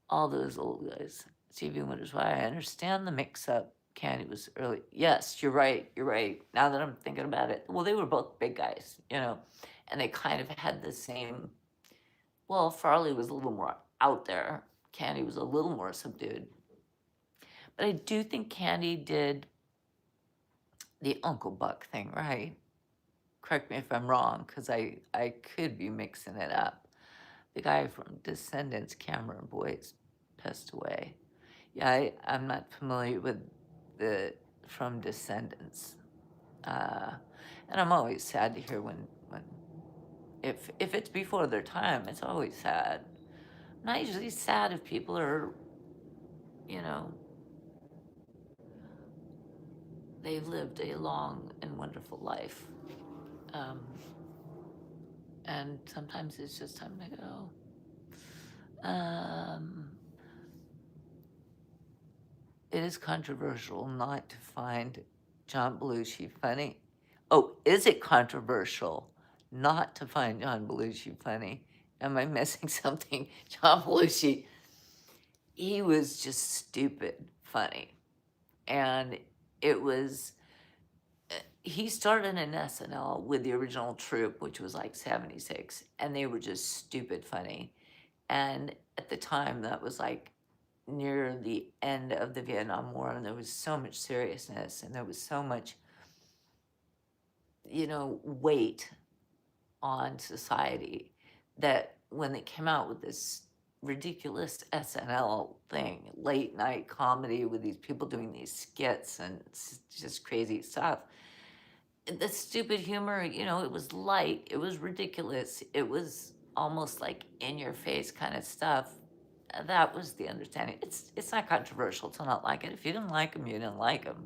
all those old guys. Stevie Wonder's why I understand the mix-up. Candy was early. Yes, you're right. You're right. Now that I'm thinking about it, well, they were both big guys, you know, and they kind of had the same. Well, Farley was a little more out there. Candy was a little more subdued. But I do think Candy did the Uncle Buck thing, right? Correct me if I'm wrong, because I could be mixing it up. The guy from Descendants, Cameron Boyce, passed away. Yeah, I'm not familiar with the from Descendants, and I'm always sad to hear when if it's before their time. It's always sad. I'm not usually sad if people are, you know, they've lived a long and wonderful life, um, and sometimes it's just time to go. It is controversial not to find John Belushi funny. Oh, is it controversial not to find John Belushi funny? Am I missing something? John Belushi, he was just stupid funny. And it was, he started in SNL with the original troupe, which was like 76, and they were just stupid funny. And at the time, that was like near the end of the Vietnam War, and there was so much seriousness, and there was so much, you know, weight on society that when they came out with this ridiculous SNL thing, late night comedy with these people doing these skits and just crazy stuff, the stupid humor, you know, it was light, it was ridiculous, it was almost like in your face kind of stuff. That was the understanding. It's not controversial to not like it. If you didn't like them, you didn't like them.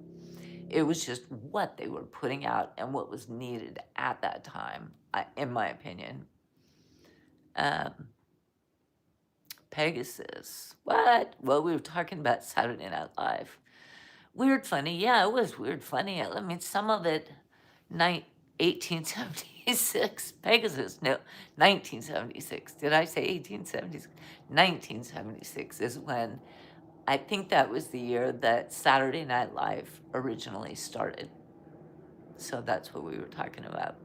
It was just what they were putting out and what was needed at that time, in my opinion. Um, Pegasus. What? Well, we were talking about Saturday Night Live. Weird funny. Yeah, it was weird funny. I mean, some of it, 1876. Pegasus, no, 1976. Did I say 1876? 1976 is when I think that was the year that Saturday Night Live originally started. So that's what we were talking about.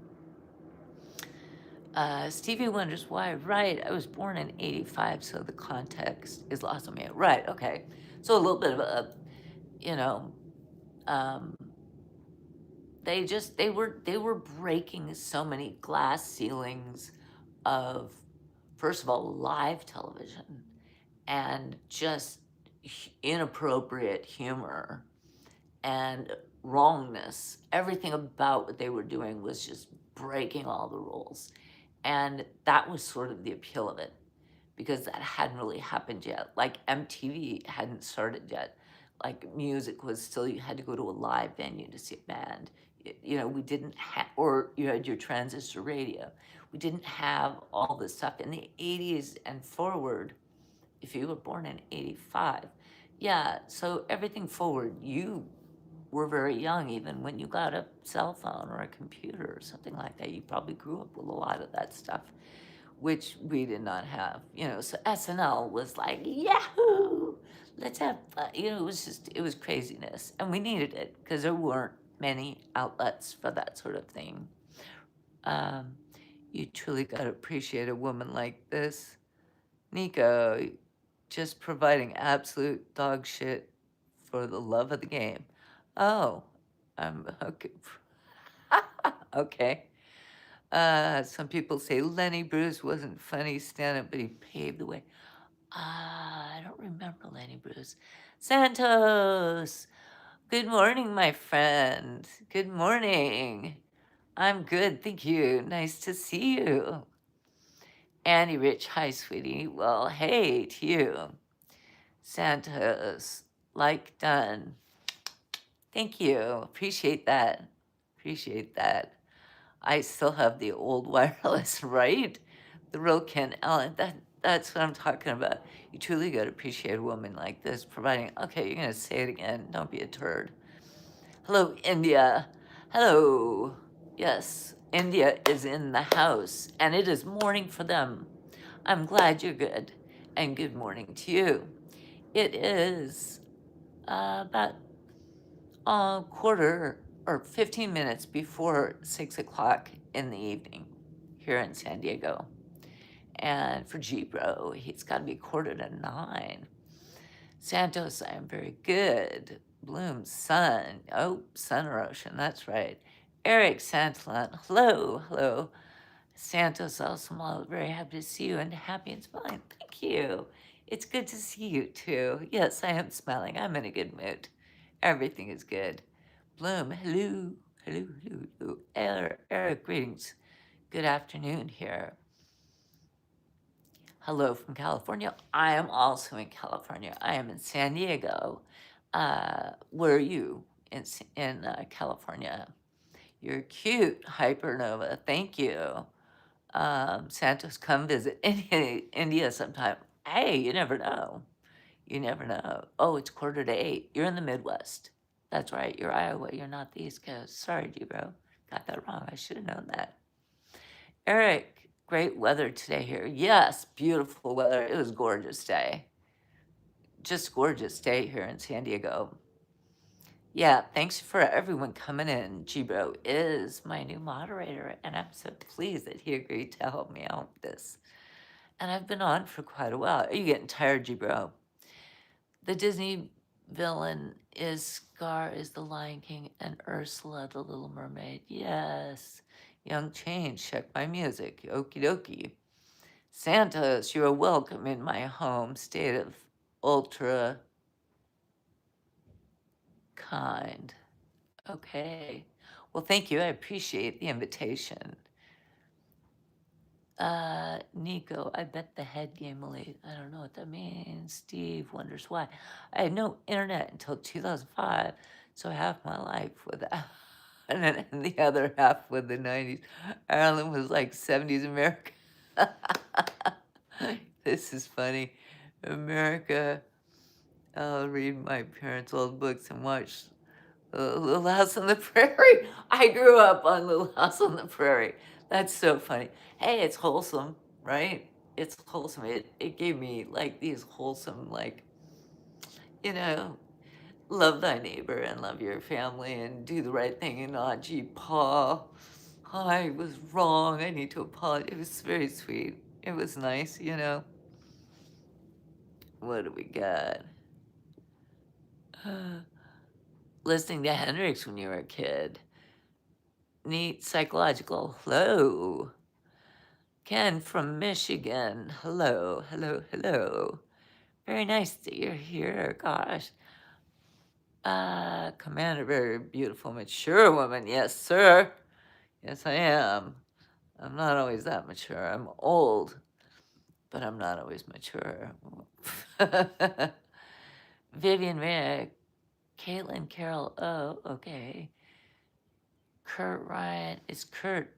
Stevie wonders why. Right, I was born in 85, so the context is lost on me. Right, okay. So a little bit of a, you know, um, they were breaking so many glass ceilings of, first of all, live television and just inappropriate humor and wrongness. Everything about what they were doing was just breaking all the rules. And that was sort of the appeal of it, because that hadn't really happened yet. Like MTV hadn't started yet. Like music was still, you had to go to a live venue to see a band. You know, we didn't have, or you had your transistor radio. We didn't have all this stuff in the 80s and forward. If you were born in 85, yeah, so everything forward, you were very young even when you got a cell phone or a computer or something like that. You probably grew up with a lot of that stuff, which we did not have. You know, so SNL was like, Yahoo! Let's have fun. You know, it was craziness. And we needed it because there weren't many outlets for that sort of thing. Um, you truly got to appreciate a woman like this. Nico, just providing absolute dog shit for the love of the game. Oh, I'm okay. Okay. Some people say Lenny Bruce wasn't funny stand-up, but he paved the way. I don't remember Lenny Bruce. Santos, good morning, my friend. Good morning. I'm good, thank you. Nice to see you. Annie Rich, hi, sweetie. Well, hey to you. Santos, like done. Thank you. Appreciate that. Appreciate that. I still have the old wireless, right? The real Ken Allen. That's what I'm talking about. You truly got to appreciate a woman like this providing. Okay, you're gonna say it again. Don't be a turd. Hello, India. Hello. Yes, India is in the house, and it is morning for them. I'm glad you're good, and good morning to you. It is about a quarter or 15 minutes before 6 o'clock in the evening here in San Diego. And for gBro, he's got to be quarter to 9. Santos, I am very good. Bloom, sun. Oh, sun or ocean, that's right. Eric Santalon, hello, hello. Santos also, very happy to see you and happy and smiling. Thank you. It's good to see you too. Yes, I am smiling. I'm in a good mood. Everything is good. Bloom, hello, hello, hello, hello. Eric, greetings. Good afternoon here. Hello from California. I am also in California. I am in San Diego. Where are you in California? You're cute, Hypernova. Thank you. Santos, come visit India sometime. Hey, you never know. You never know. Oh, it's quarter to 8. You're in the Midwest. That's right. You're Iowa. You're not the East Coast. Sorry, gBro. Got that wrong. I should have known that. Eric, great weather today here. Yes, beautiful weather. It was a gorgeous day. Just gorgeous day here in San Diego. Yeah, thanks for everyone coming in. gBro is my new moderator, and I'm so pleased that he agreed to help me out with this. And I've been on for quite a while. Are you getting tired, gBro? The Disney villain is Scar is the Lion King and Ursula the Little Mermaid. Yes. Young Change, check my music. Okie dokie. Santos, you are welcome in my home state of ultra kind. Okay. Well, thank you. I appreciate the invitation. Nico, I bet the head game will eat. I don't know what that means. Steve wonders why. I had no internet until 2005, so half my life without, and then the other half with the 90s. Ireland was like 70s America. This is funny. America, I'll read my parents' old books and watch Little House on the Prairie. I grew up on Little House on the Prairie. That's so funny. Hey, it's wholesome, right? It's wholesome. It gave me like these wholesome, like, you know, love thy neighbor and love your family and do the right thing and not, gee, Paul, I was wrong. I need to apologize. It was very sweet. It was nice, you know. What do we got? Listening to Hendrix when you were a kid. Neat psychological. Hello. Ken from Michigan. Hello, hello, hello. Very nice that you're here. Gosh. Commander, very beautiful, mature woman. Yes, sir. Yes, I am. I'm not always that mature. I'm old, but I'm not always mature. Vivian Rick, Caitlin Carroll. Oh, okay. Kurt Ryan. Is Kurt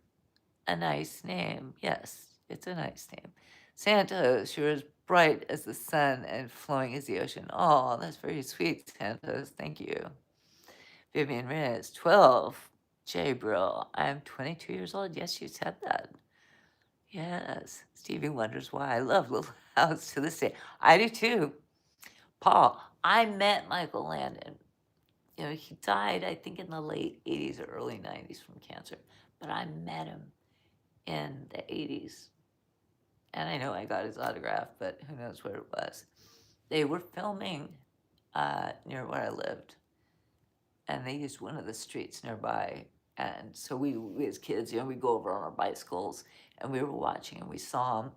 a nice name? Yes, it's a nice name. Santos, you're as bright as the sun and flowing as the ocean. Oh, that's very sweet, Santos. Thank you. Vivian Reyes, 12. gBro, I'm 22 years old. Yes, you said that. Yes. Stevie wonders why I love Little House to this day. I do too. Paul, I met Michael Landon. You know, he died, I think, in the late 80s or early 90s from cancer. But I met him in the 80s. And I know I got his autograph, but who knows where it was. They were filming near where I lived, and they used one of the streets nearby. And so we as kids, you know, we go over on our bicycles, and we were watching, and we saw him,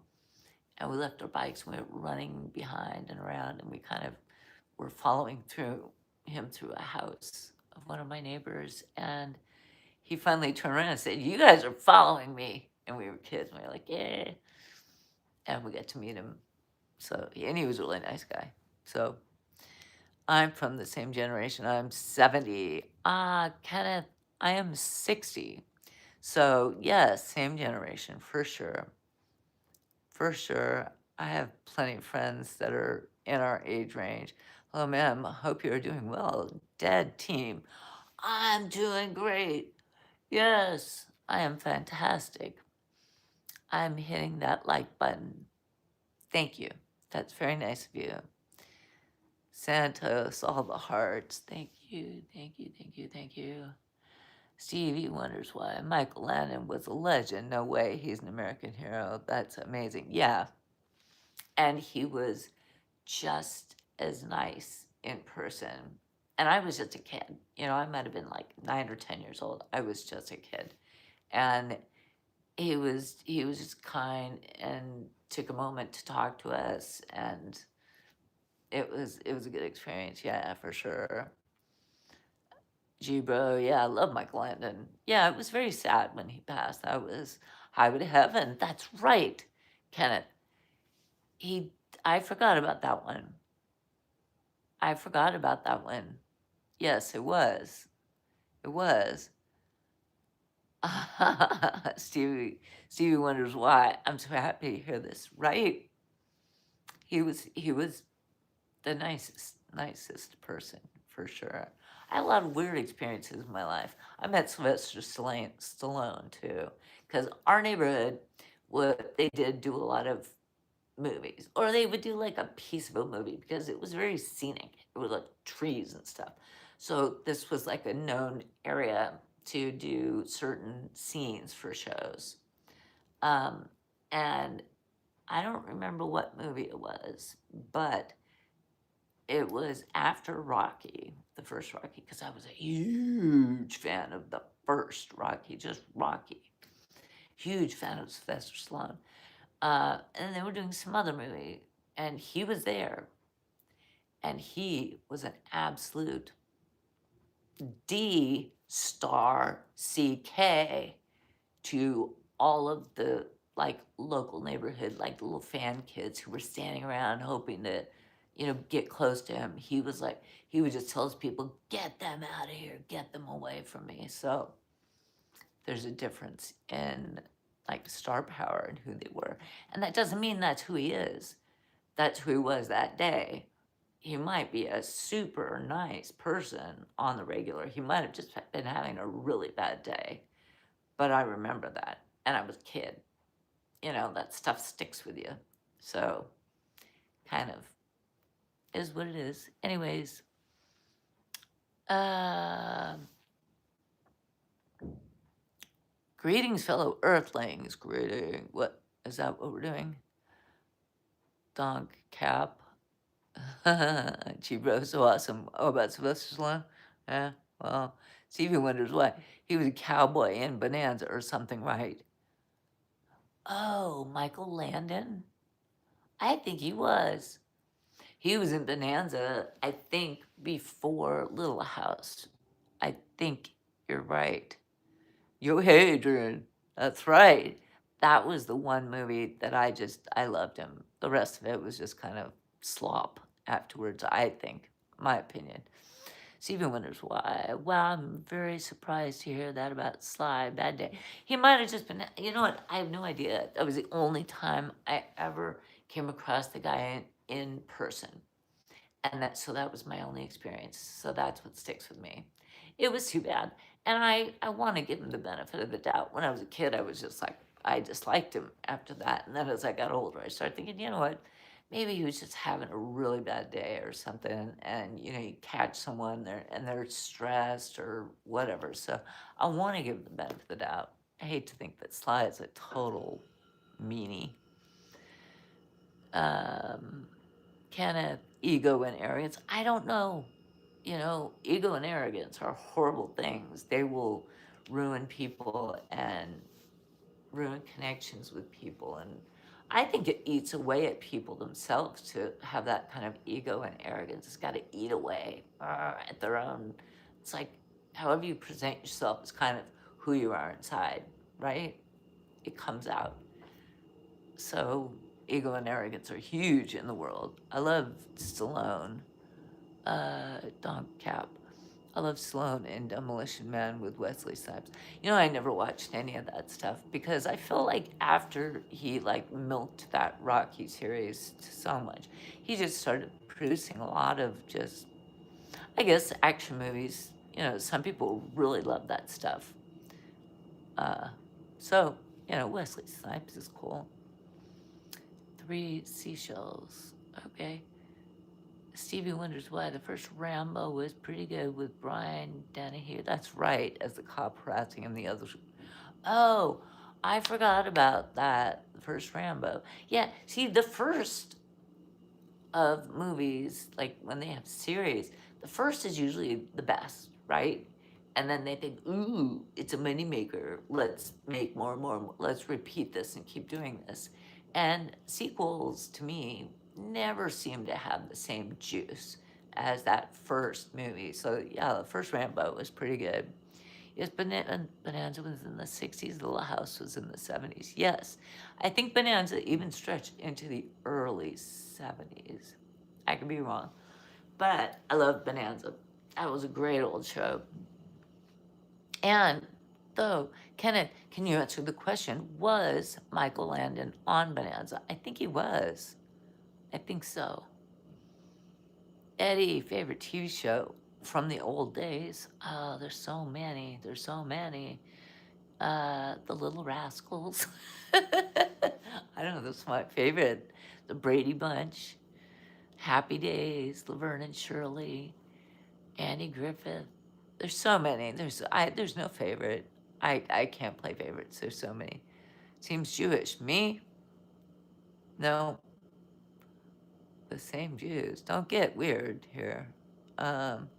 and we left our bikes, and we were running behind and around, and we kind of were following him through a house of one of my neighbors, and he finally turned around and said, "You guys are following me." And we were kids, and we were like, "Yeah." And we got to meet him. So, and he was a really nice guy. So, I'm from the same generation. I'm 70. Kenneth, I am 60. So, yes, same generation for sure. For sure. I have plenty of friends that are in our age range. Hello, ma'am. Hope you're doing well. Dead team. I'm doing great. Yes, I am fantastic. I'm hitting that like button. Thank you. That's very nice of you. Santos, all the hearts. Thank you, thank you, thank you, thank you. Stevie wonders why Michael Landon was a legend. No way, he's an American hero. That's amazing. Yeah. And he was just as nice in person. And I was just a kid. You know, I might have been like 9 or 10 years old. I was just a kid. And he was just kind and took a moment to talk to us, and it was a good experience, yeah, for sure. gBro, yeah, I love Mike Landon. Yeah, it was very sad when he passed. That was highway to heaven. That's right, Kenneth. He, I forgot about that one. I forgot about that one. Yes, it was. It was. Stevie wonders why. I'm so happy to hear this. Right? He was the nicest person for sure. I had a lot of weird experiences in my life. I met Sylvester Stallone too, because our neighborhood, they did do a lot of movies, or they would do like a piece of a movie because it was very scenic. It was like trees and stuff. So this was like a known area to do certain scenes for shows. Um, and I don't remember what movie it was, but it was after Rocky, the first Rocky, because I was a huge fan of the first Rocky, just Rocky. Huge fan of Sylvester Stallone. And they were doing some other movie, and he was there, and he was an absolute D star CK to all of the like local neighborhood, like little fan kids who were standing around hoping to, get close to him. He was like, he would just tell his people, get them out of here, get them away from me. So there's a difference in like star power and who they were. And that doesn't mean that's who he is. That's who he was that day. He might be a super nice person on the regular. He might have just been having a really bad day. But I remember that. And I was a kid. That stuff sticks with you. So, kind of is what it is. Anyways, uh, greetings, fellow Earthlings. Greeting. What is that? What we're doing? Donk Cap. gBro, so awesome. Oh, about Sylvester Stallone? Yeah. Well, Stevie wonders why he was a cowboy in Bonanza or something, right? Oh, Michael Landon. I think he was. He was in Bonanza, I think, before Little House. I think you're right. Yo, Hadrian. That's right. That was the one movie that I loved him. The rest of it was just kind of slop afterwards, I think, my opinion. Stephen wonders why. Well, I'm very surprised to hear that about Sly. Bad day. He might have just been, you know what? I have no idea. That was the only time I ever came across the guy in person. And so that was my only experience. So that's what sticks with me. It was too bad. And I want to give him the benefit of the doubt. When I was a kid, I was just like, I disliked him after that. And then as I got older, I started thinking, you know what? Maybe he was just having a really bad day or something. And, you catch someone there and they're stressed or whatever. So I want to give him the benefit of the doubt. I hate to think that Sly is a total meanie. Kenneth, ego and arrogance. I don't know. Ego and arrogance are horrible things. They will ruin people and ruin connections with people. And I think it eats away at people themselves to have that kind of ego and arrogance. It's got to eat away at their own. It's like however you present yourself is kind of who you are inside, right? It comes out. So ego and arrogance are huge in the world. I love Stallone, Don Cap. I love Stallone in Demolition Man with Wesley Snipes. You know, I never watched any of that stuff because I feel like after he like milked that Rocky series so much, he just started producing a lot of just, I guess, action movies. You know, some people really love that stuff. Uh, so, you know, Wesley Snipes is cool. 3 seashells. Okay. Stevie wonders why the first Rambo was pretty good with Brian Dennehy. That's right, as the cop harassing him, the others. Oh, I forgot about that. The first Rambo. Yeah, see, the first of movies, like when they have series, the first is usually the best, right? And then they think, ooh, it's a moneymaker. Let's make more and more. Let's repeat this and keep doing this. And sequels, to me, never seem to have the same juice as that first movie. So, yeah, the first Rambo was pretty good. Yes, Bonanza was in the 60s, Little House was in the 70s. Yes, I think Bonanza even stretched into the early 70s. I could be wrong, but I love Bonanza. That was a great old show. And though, Kenneth, can you answer the question? Was Michael Landon on Bonanza? I think he was. I think so. Eddie, favorite TV show from the old days? Oh, there's so many. There's so many. The Little Rascals. I don't know, that's my favorite. The Brady Bunch, Happy Days, Laverne and Shirley, Andy Griffith. There's so many. There's no favorite. I can't play favorites. There's so many. Seems Jewish. Me? No. The same Jews. Don't get weird here. Um,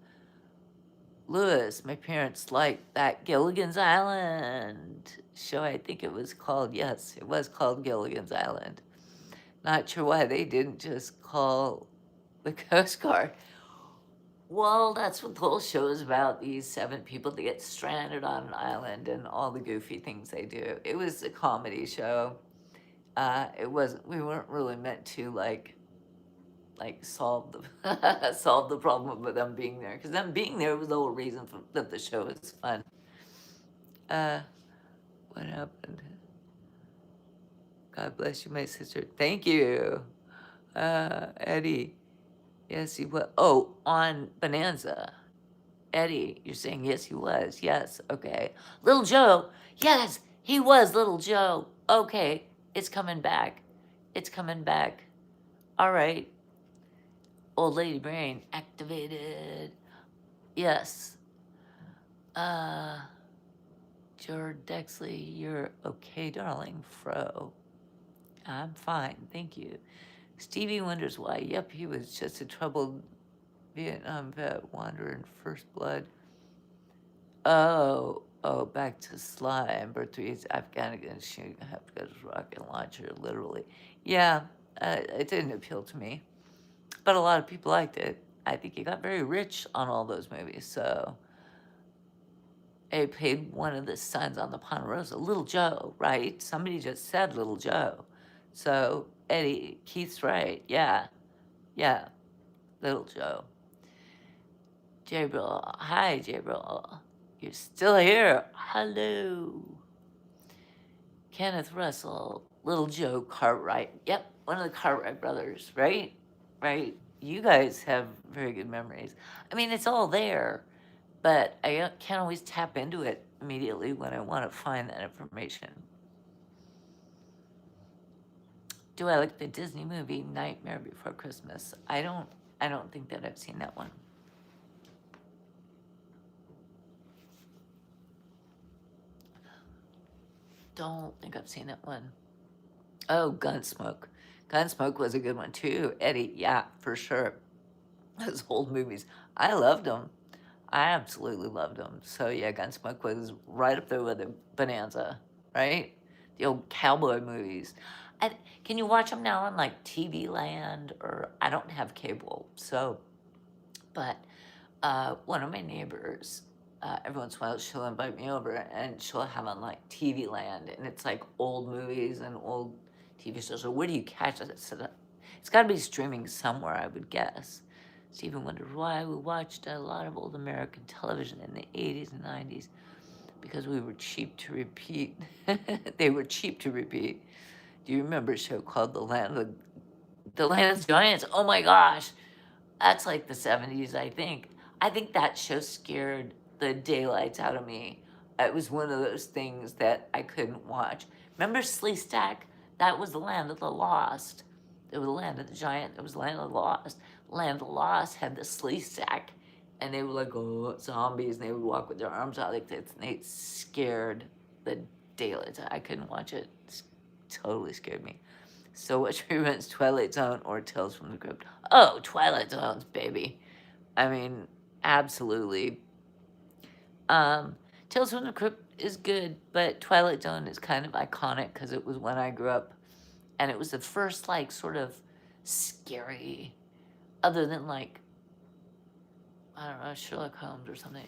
Lewis, my parents liked that Gilligan's Island show. I think it was called, yes, it was called Gilligan's Island. Not sure why they didn't just call the Coast Guard. Well, that's what the whole show is about, these 7 people that get stranded on an island and all the goofy things they do. It was a comedy show. We weren't really meant to solve the solve the problem with them being there, because them being there was the whole reason that the show was fun. Uh, what happened? God bless you, my sister. Thank you, Eddie. Yes, he was. Oh, on Bonanza. Eddie, you're saying yes, he was. Yes, okay. Little Joe. Yes, he was Little Joe. Okay, it's coming back. It's coming back. All right. Old Lady Brain activated. Yes. Uh, George Dexley, you're okay, darling. Fro. I'm fine, thank you. Stevie wonders why. Yep, he was just a troubled Vietnam vet, wanderer in First Blood. Oh, back to Sly and Bertrude's Afghanistan shooting a rocket launcher, literally. Yeah, it didn't appeal to me, but a lot of people liked it. I think he got very rich on all those movies, so. He played one of the sons on the Ponderosa, Little Joe, right? Somebody just said Little Joe. So, Eddie, Keith's right. Yeah, Little Joe. gBro, hi, gBro. You're still here. Hello. Kenneth Russell, Little Joe Cartwright. Yep, one of the Cartwright brothers, right? Right? You guys have very good memories. I mean, it's all there, but I can't always tap into it immediately when I want to find that information. Do I like the Disney movie Nightmare Before Christmas? I don't think that I've seen that one. Don't think I've seen that one. Oh, Gunsmoke. Gunsmoke was a good one too. Eddie, yeah, for sure. Those old movies. I loved them. I absolutely loved them. So yeah, Gunsmoke was right up there with a Bonanza, right? The old cowboy movies. I, can you watch them now on like TV Land? Or I don't have cable, so. But one of my neighbors every once in a while she'll invite me over and she'll have on like TV Land, and it's like old movies and old TV shows. So where do you catch it? It's got to be streaming somewhere, I would guess. Stephen wondered why we watched a lot of old American television in the 80s and 90s, because we were cheap to repeat. They were cheap to repeat. Do you remember a show called The Land of Giants? Oh my gosh. That's like the 70s, I think. I think that show scared the daylights out of me. It was one of those things that I couldn't watch. Remember Sleestack? That was the Land of the Lost. It was the Land of the Giant. It was the Land of the Lost. Land of the Lost had the Sleestack, and they were like, oh, zombies, and they would walk with their arms out like this, and they scared the daylights. I couldn't watch it. It totally scared me. So which reruns, Twilight Zone or Tales from the Crypt? Oh, Twilight Zone's baby. I mean, absolutely. Tales from the Crypt is good, but Twilight Zone is kind of iconic because it was when I grew up, and it was the first like sort of scary, other than like, I don't know, Sherlock Holmes or something.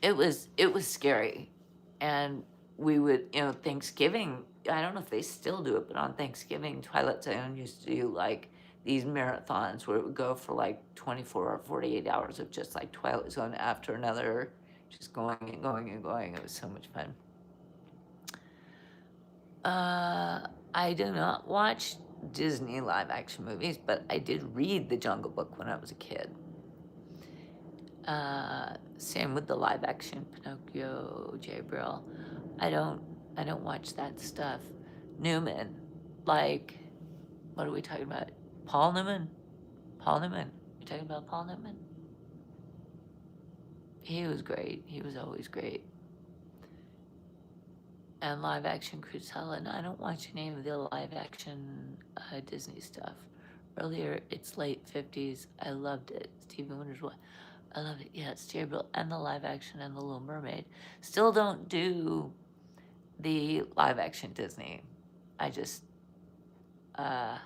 It was scary, and we would, Thanksgiving. I don't know if they still do it, but on Thanksgiving, Twilight Zone used to do like these marathons where it would go for like 24 or 48 hours of just like Twilight Zone after another, just going and going and going. It was so much fun. I do not watch Disney live action movies, but I did read The Jungle Book when I was a kid. Same with the live action Pinocchio, gBro. I don't watch that stuff. Newman, like, what are we talking about? Paul Newman? Paul Newman. You talking about Paul Newman? He was great. He was always great. And live action Cruella, and I don't watch any of the live action Disney stuff. Earlier, it's late 50s. I loved it. Stephen Wonder's what? I love it. Yeah, it's terrible. And the live action and the Little Mermaid. Still don't do the live action Disney. I just, I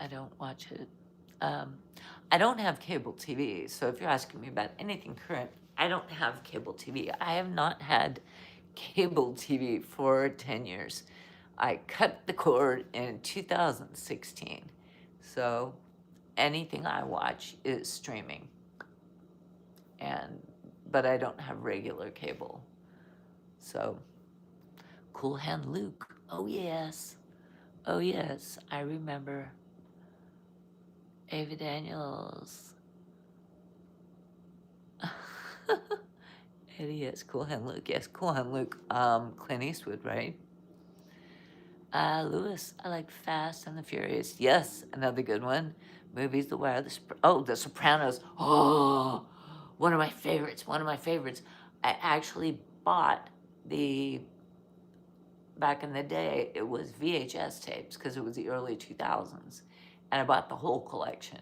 don't watch it. I don't have cable TV, so if you're asking me about anything current, I don't have cable TV. I have not had cable TV for 10 years. I cut the cord in 2016, so anything I watch is streaming, but I don't have regular cable. So, Cool Hand Luke. Oh yes, I remember. Ava Daniels. Eddie, yes, Cool Hand Luke. Yes, Cool Hand Luke. Clint Eastwood, right? Lewis, I like Fast and the Furious. Yes, another good one. Movies, The Wire, The Sopranos. Oh, one of my favorites. I actually bought back in the day, it was VHS tapes because it was the early 2000s. And I bought the whole collection.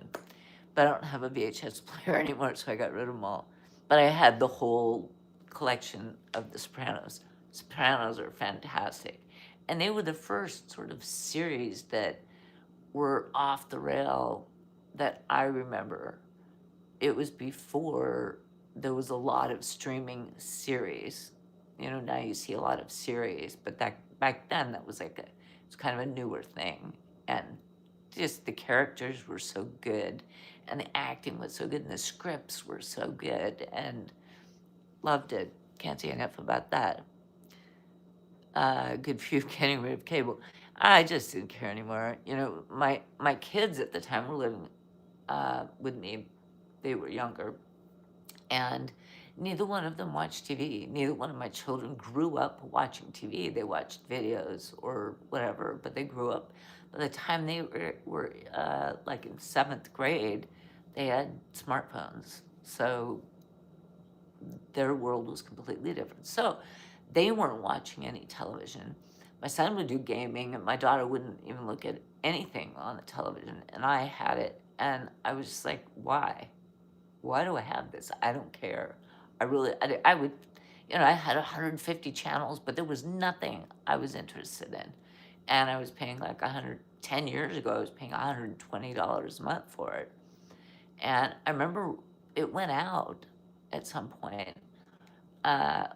But I don't have a VHS player anymore, so I got rid of them all. But I had the whole collection of The Sopranos. Sopranos are fantastic. And they were the first sort of series that were off the rail that I remember. It was before there was a lot of streaming series. Now you see a lot of series, but back then that was it's kind of a newer thing. And just the characters were so good, and the acting was so good, and the scripts were so good, and loved it. Can't say enough about that. Good for you getting rid of cable. I just didn't care anymore. My kids at the time were living with me. They were younger, and neither one of them watched TV. Neither one of my children grew up watching TV. They watched videos or whatever, but they grew up. By the time they were like in 7th grade, they had smartphones. So their world was completely different. So they weren't watching any television. My son would do gaming, and my daughter wouldn't even look at anything on the television. And I had it, and I was just like, why? Why do I have this? I don't care. I would, I had 150 channels, but there was nothing I was interested in. And I was paying like 10 years ago, I was paying $120 a month for it. And I remember it went out at some point,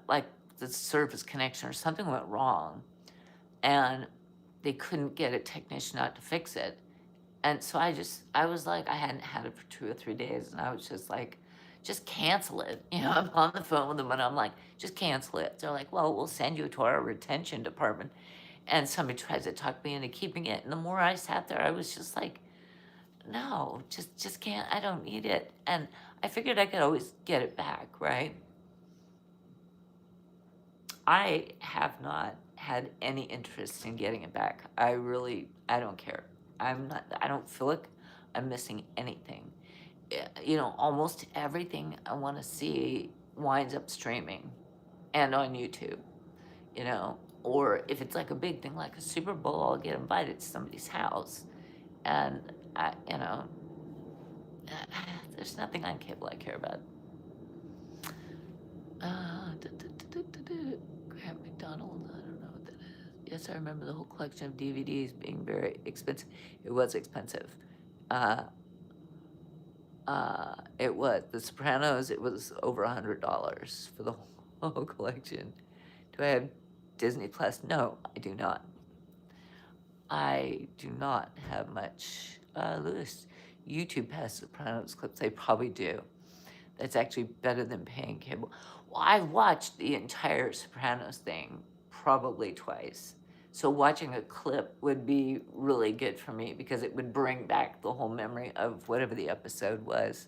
like the service connection or something went wrong, and they couldn't get a technician out to fix it. And so I was like, I hadn't had it for 2 or 3 days, and I was just like, just cancel it. I'm on the phone with them, and I'm like, just cancel it. They're like, well, we'll send you to our retention department. And somebody tries to talk me into keeping it. And the more I sat there, I was just like, no, just can't. I don't need it. And I figured I could always get it back, right? I have not had any interest in getting it back. I don't care. I don't feel like I'm missing anything. Almost everything I want to see winds up streaming and on YouTube, or if it's like a big thing like a Super Bowl, I'll get invited to somebody's house. And there's nothing on cable I care about. Grant McDonald, I don't know what that is. Yes, I remember the whole collection of DVDs being very expensive. It was expensive. It was The Sopranos. It was over $100 for the whole collection. Do I have Disney Plus? No, I do not. I do not have much. Lewis, YouTube has Sopranos clips. They probably do. That's actually better than paying cable. Well, I watched the entire Sopranos thing probably twice. So watching a clip would be really good for me because it would bring back the whole memory of whatever the episode was.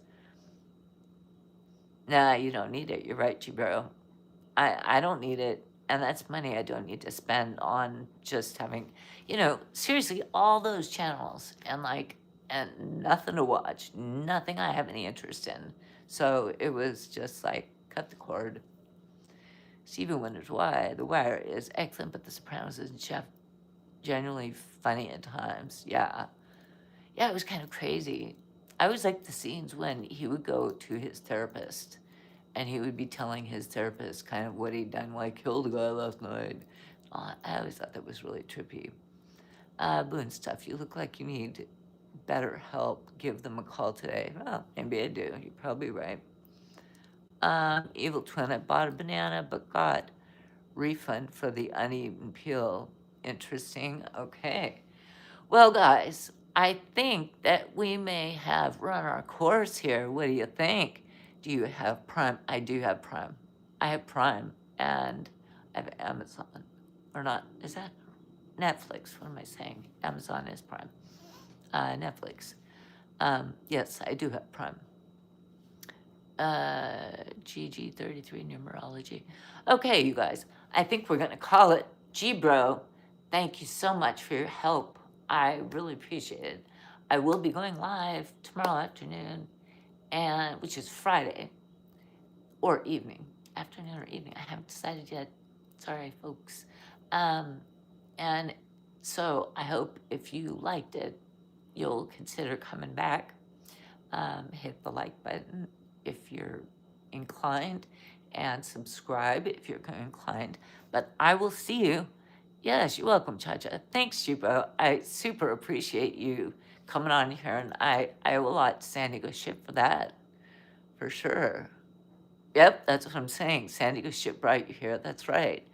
Nah, you don't need it. You're right, gBro. I don't need it. And that's money I don't need to spend on just having, seriously, all those channels and nothing to watch, nothing I have any interest in. So it was just like, cut the cord. Steven wonders why The Wire is excellent, but The Sopranos is genuinely funny at times. Yeah. Yeah, it was kind of crazy. I always liked the scenes when he would go to his therapist and he would be telling his therapist kind of what he'd done, like killed a guy last night. I always thought that was really trippy. Boone stuff, you look like you need better help. Give them a call today. Well, maybe I do. You're probably right. Evil twin, I bought a banana but got refund for the uneven peel. Interesting. Okay. Well, guys, I think that we may have run our course here. What do you think? Do you have Prime? I do have Prime. I have Prime and I have Amazon. Or not, is that Netflix? What am I saying? Amazon is Prime. Netflix. Yes, I do have Prime. GG33 numerology. Okay, you guys, I think we're going to call it. gBro, thank you so much for your help. I really appreciate it. I will be going live tomorrow afternoon, which is Friday, or evening. Afternoon or evening. I haven't decided yet. Sorry, folks. And so I hope if you liked it, you'll consider coming back. Hit the like button if you're inclined, and subscribe if you're inclined. But I will see you. Yes, you're welcome, Chacha. Thanks, gBro. I super appreciate you coming on here, and I owe a lot to San Diego Ship for that, for sure. Yep, that's what I'm saying. San Diego Ship brought you here. That's right.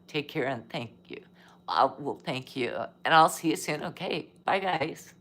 Take care and thank you. Well, thank you. And I'll see you soon. Okay, bye, guys.